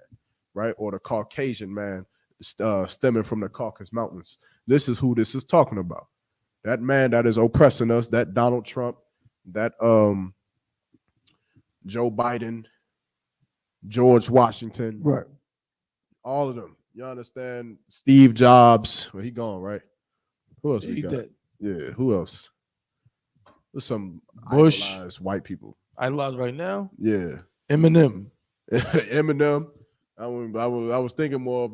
right? Or the Caucasian man, stemming from the Caucasus Mountains. This is who this is talking about. That man that is oppressing us, that Donald Trump, that Joe Biden, George Washington, Right. all of them. You understand? Steve Jobs. Well, he gone, right? Who else we got? Dead. Yeah, who else? There's some Bush. idolized white people. Idolized right now. Yeah. Eminem. Eminem. I was thinking more of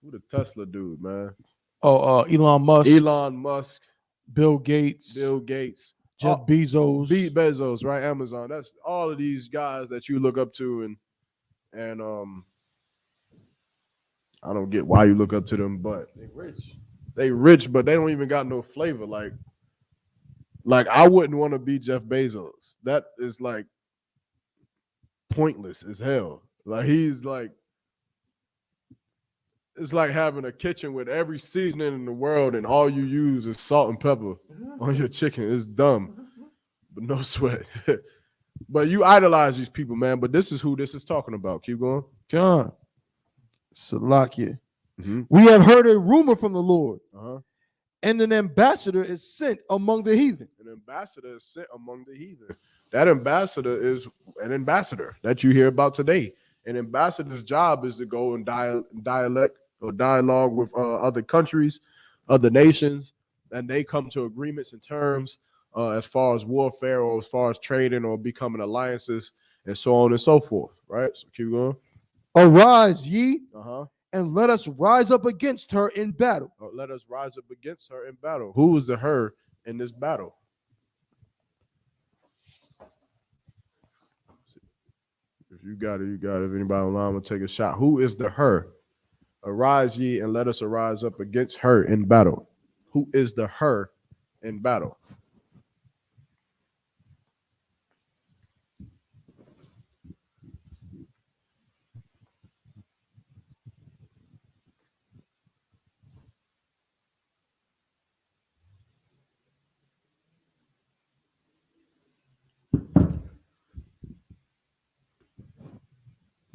who the Tesla dude, man. Oh, Elon Musk. Elon Musk. Bill Gates. Jeff Bezos. Bezos, right? Amazon. That's all of these guys that you look up to, and I don't get why you look up to them, but they rich, but they don't even got no flavor. Like I wouldn't want to be Jeff Bezos. That is like pointless as hell. Like he's like, it's like having a kitchen with every seasoning in the world and all you use is salt and pepper on your chicken. It's dumb, but no sweat. But you idolize these people, man. But this is who this is talking about. Keep going. John. Salakia. We have heard a rumor from the Lord, and an ambassador is sent among the heathen. An ambassador is sent among the heathen. That ambassador is an ambassador that you hear about today. An ambassador's job is to go and dialogue with other countries, other nations, and they come to agreements and terms as far as warfare or as far as trading or becoming alliances and so on and so forth. Right? So keep going. Arise, ye, and let us rise up against her in battle. Let us rise up against her in battle. Who is the her in this battle? If you got it, you got it. If anybody online will take a shot. Who is the her? Arise ye and let us arise up against her in battle. Who is the her in battle?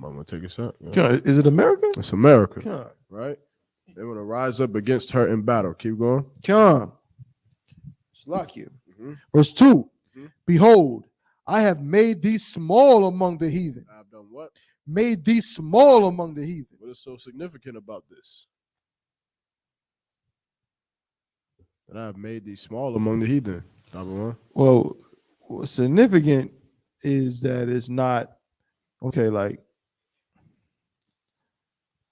I'm gonna take a shot. Is it America? It's America, right? They want to rise up against her in battle. Keep going. Salakia. Verse 2. Behold, I have made thee small among the heathen. I've done what? Made thee small among the heathen. What is so significant about this? That I've made thee small among the heathen. Well, what's significant is that it's not okay. Like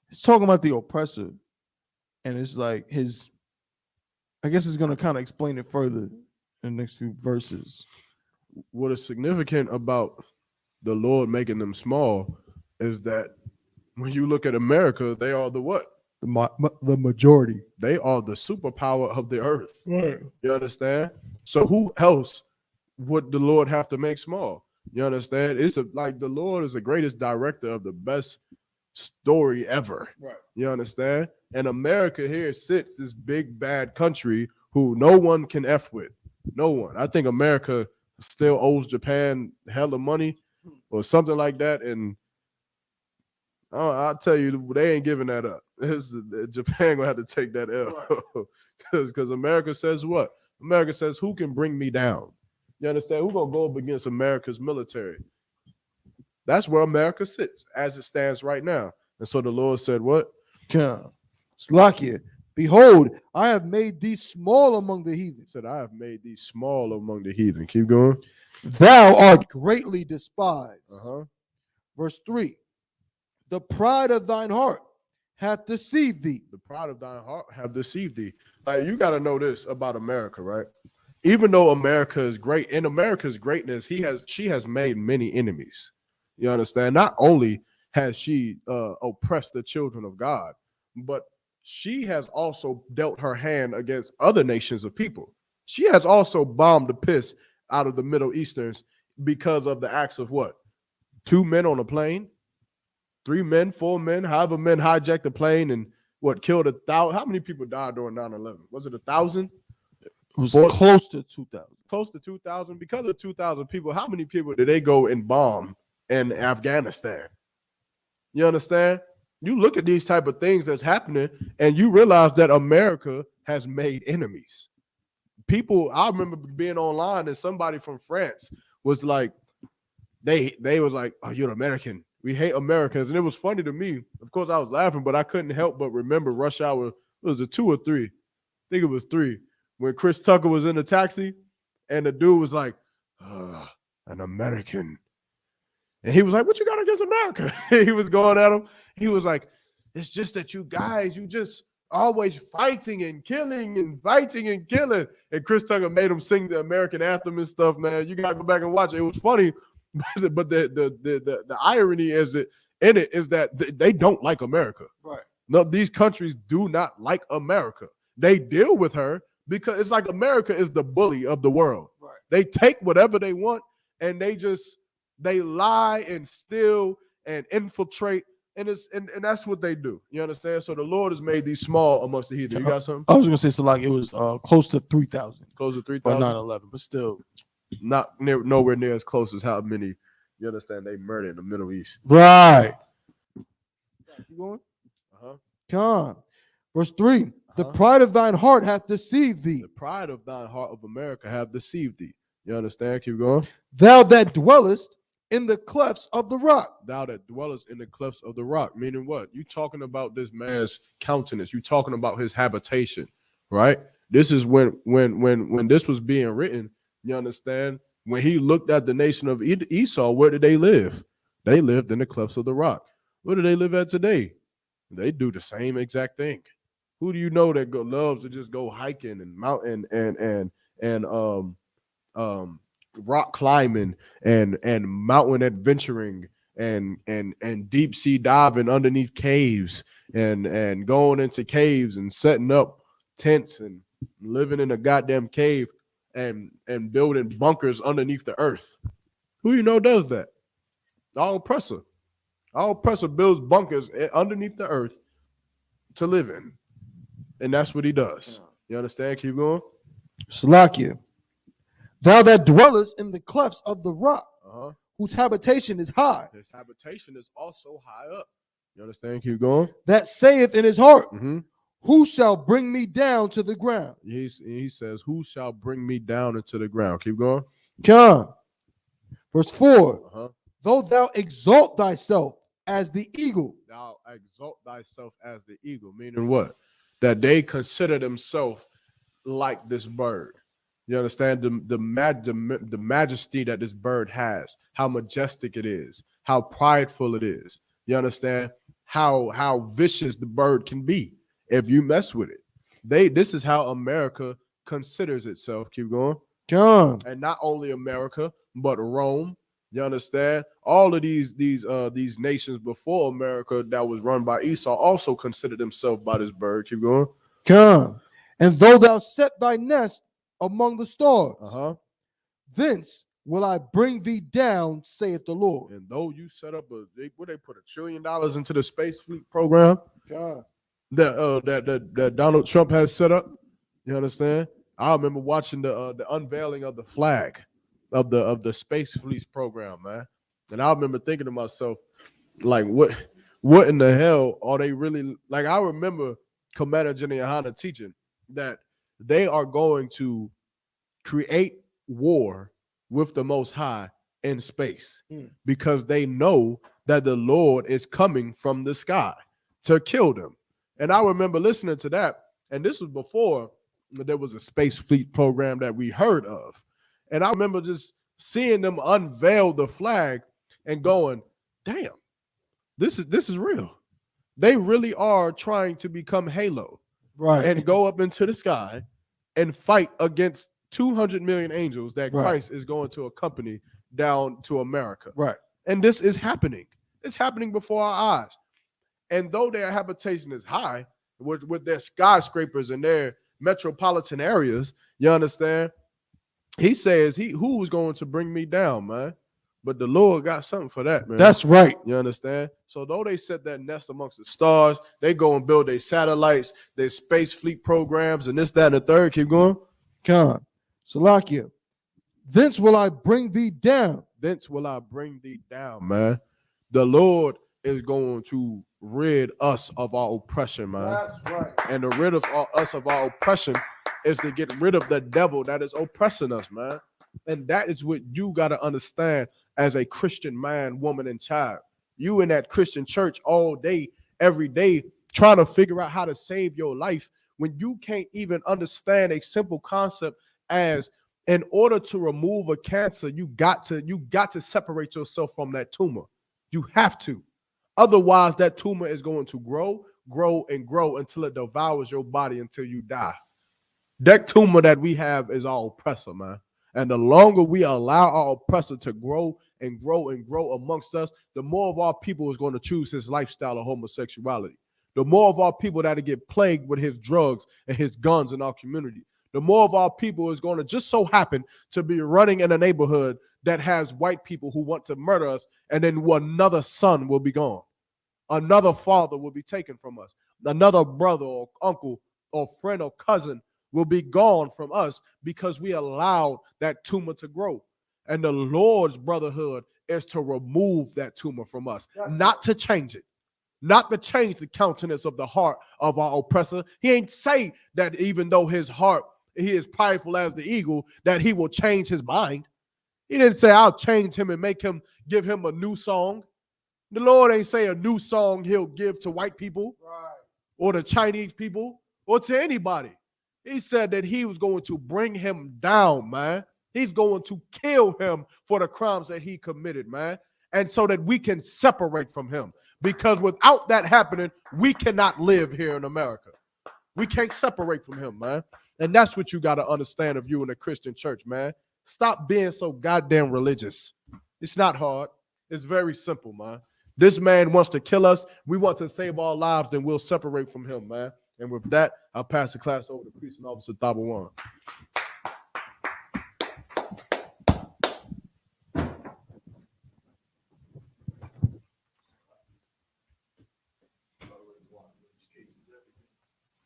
it's talking about the oppressor, and it's like his. I guess it's going to kind of explain it further in the next few verses. What is significant about the Lord making them small is that when you look at America, they are the what? The majority. They are the superpower of the earth. Right. You understand? So who else would the Lord have to make small? You understand? It's like the Lord is the greatest director of the best story ever. Right. You understand? And America here sits this big bad country who no one can F with. No one. I think America still owes Japan hella money or something like that. And I'll tell you, they ain't giving that up. Japan gonna have to take that L. Because America says what? America says, who can bring me down? You understand? Who's gonna go up against America's military? That's where America sits as it stands right now. And so the Lord said, what? Slakia, behold, I have made thee small among the heathen. He said, I have made thee small among the heathen. Keep going. Thou art greatly despised. Verse 3. The pride of thine heart hath deceived thee. The pride of thine heart have deceived thee. Like, you got to know this about America, right? Even though America is great, in America's greatness, she has made many enemies. You understand? Not only has she oppressed the children of God, but she has also dealt her hand against other nations of people. She has also bombed the piss out of the Middle Easterns because of the acts of what? 2 men on a plane, 3 men, 4 men, however men hijacked the plane and what killed 1,000. How many people died during 9/11? Was it 1,000? It was close to 2,000. Close to 2,000. Because of 2,000 people, how many people did they go and bomb in Afghanistan? You understand? You look at these type of things that's happening, and you realize that America has made enemies. People, I remember being online, and somebody from France was like, they was like, "Oh, you're an American. We hate Americans." And it was funny to me. Of course, I was laughing, but I couldn't help but remember Rush Hour. Was it 2 or 3? I think it was 3. When Chris Tucker was in the taxi, and the dude was like, "An American." And he was like, "What you got against America?" He was going at him. He was like, "It's just that you guys, you just always fighting and killing and fighting and killing." And Chris Tucker made him sing the American anthem and stuff, man. You got to go back and watch it. It was funny. But the irony is that in it is that they don't like America. Right. No, these countries do not like America. They deal with her because it's like America is the bully of the world. Right. They take whatever they want and they lie and steal and infiltrate, and that's what they do. You understand? So the Lord has made these small amongst the heathen. You got something? I was gonna say so like it was close to 3,000. Close to For 3,000. 9/11, but still Nowhere near as close as how many, you understand, they murder in the Middle East. right. Keep going. Come on. Verse 3. The pride of thine heart hath deceived thee. The pride of thine heart of America have deceived thee. You understand? Keep going. Thou that dwellest in the clefts of the rock. Thou that dwellest in the clefts of the rock. Meaning what? You talking about this man's countenance. You talking about his habitation, right? This is when this was being written. You understand? When he looked at the nation of Esau, where did they live? They lived in the clefts of the rock. Where do they live at today? They do the same exact thing. Who do you know that loves to just go hiking and mountain and rock climbing and mountain adventuring and deep sea diving underneath caves and going into caves and setting up tents and living in a goddamn cave and building bunkers underneath the earth? Who you know does that? Our oppressor. Our oppressor builds bunkers underneath the earth to live in. And that's what he does. You understand? Keep going. Salakia. Thou that dwellest in the clefts of the rock, whose habitation is high. His habitation is also high up. You understand? Keep going. That saith in his heart, who shall bring me down to the ground? He says, who shall bring me down into the ground? Keep going. Come. Verse 4. Though thou exalt thyself as the eagle. Thou exalt thyself as the eagle. Meaning what? That they consider themselves like this bird. You understand the majesty that this bird has, how majestic it is, how prideful it is. You understand how vicious the bird can be if you mess with it. This is how America considers itself. Keep going. Come. And not only America, but Rome. You understand? All of these nations before America that was run by Esau also considered themselves by this bird. Keep going. Come. And though thou set thy nest among the stars, thence will I bring thee down, saith the Lord. And though you set up they put $1 trillion into the space fleet program that Donald Trump has set up. You understand? I remember watching the unveiling of the flag of the space fleet program, man. And I remember thinking to myself, like, what in the hell are they really like? I remember Commander Jenny Ahana teaching that they are going to create war with the Most High in space because they know that the Lord is coming from the sky to kill them. And I remember listening to that, and this was before there was a space fleet program that we heard of. And I remember just seeing them unveil the flag and going, damn, this is real. They really are trying to become Halo, right, and go up into the sky and fight against 200 million angels that Christ is going to accompany down to America. Right. And this is happening. It's happening before our eyes. And though their habitation is high, with their skyscrapers and their metropolitan areas, you understand? He says, who was going to bring me down, man? But the Lord got something for that, man. That's right. You understand? So though they set that nest amongst the stars, they go and build their satellites, their space fleet programs, and this, that, and the third. Keep going. Khan. Salakia. Thence will I bring thee down. Thence will I bring thee down, man. The Lord is going to rid us of our oppression, man. That's right. And to rid of us of our oppression is to get rid of the devil that is oppressing us, man. And that is what you got to understand as a Christian man, woman, and child. You in that Christian church all day, every day, trying to figure out how to save your life when you can't even understand a simple concept as in order to remove a cancer, you got to separate yourself from that tumor. You have to. Otherwise, that tumor is going to grow, and grow until it devours your body until you die. That tumor that we have is our oppressor, man. And the longer we allow our oppressor to grow and grow and grow amongst us, the more of our people is going to choose his lifestyle of homosexuality. The more of our people that get plagued with his drugs and his guns in our community. The more of our people is going to just so happen to be running in a neighborhood that has white people who want to murder us, and then another son will be gone. Another father will be taken from us. Another brother or uncle or friend or cousin will be gone from us because we allowed that tumor to grow. And the Lord's brotherhood is to remove that tumor from us, not to change it, not to change the countenance of the heart of our oppressor. He ain't say that even though his heart, he is powerful as the eagle, that he will change his mind. He didn't say I'll change him and make him, give him a new song. The Lord ain't say a new song he'll give to white people or the Chinese people or to anybody. He said that he was going to bring him down, man. He's going to kill him for the crimes that he committed, man. And so that we can separate from him. Because without that happening, we cannot live here in America. We can't separate from him, man. And that's what you got to understand of you in a Christian church, man. Stop being so goddamn religious. It's not hard. It's very simple, man. This man wants to kill us. We want to save our lives, then we'll separate from him, man. And with that, I'll pass the class over to Priest and Officer Tabawan.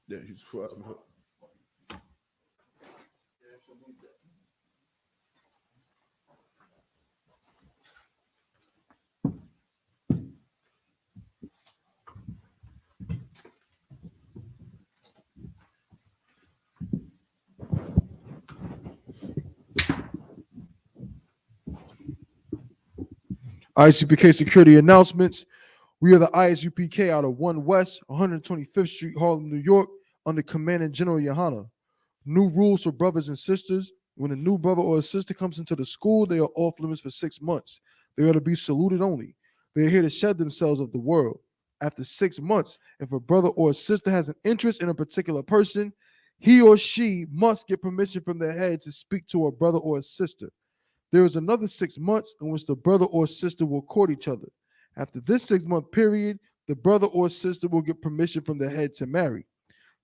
Yeah, he's Icp Security Announcements. We are the Isupk out of 1 West, 125th Street, Harlem, New York, under Commandant General Yohana. New rules for brothers and sisters. When a new brother or a sister comes into the school, they are off limits for 6 months. They are to be saluted only. They are here to shed themselves of the world. After 6 months, if a brother or a sister has an interest in a particular person, he or she must get permission from their head to speak to a brother or a sister. There is another 6 months in which the brother or sister will court each other. After this 6-month period, the brother or sister will get permission from the head to marry.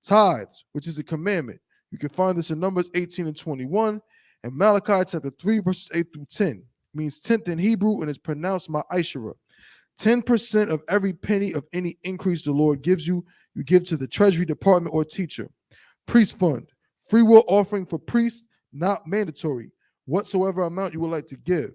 Tithes, which is a commandment. You can find this in Numbers 18 and 21, and Malachi chapter 3, verses 8 through 10. Means 10th in Hebrew and is pronounced ma'ishra. 10% of every penny of any increase the Lord gives you, you give to the treasury department or teacher. Priest fund, free will offering for priests, not mandatory. Whatsoever amount you would like to give.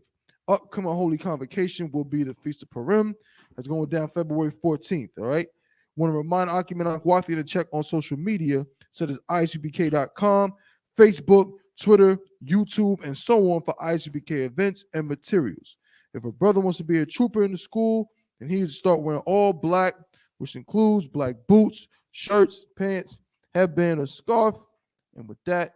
Upcoming holy convocation will be the Feast of Purim. That's going down February 14th, all right? Want to remind Akim and Akwathi to check on social media, such as isupk.com, Facebook, Twitter, YouTube, and so on for Isupk events and materials. If a brother wants to be a trooper in the school, then he needs to start wearing all black, which includes black boots, shirts, pants, headband, or scarf. And with that,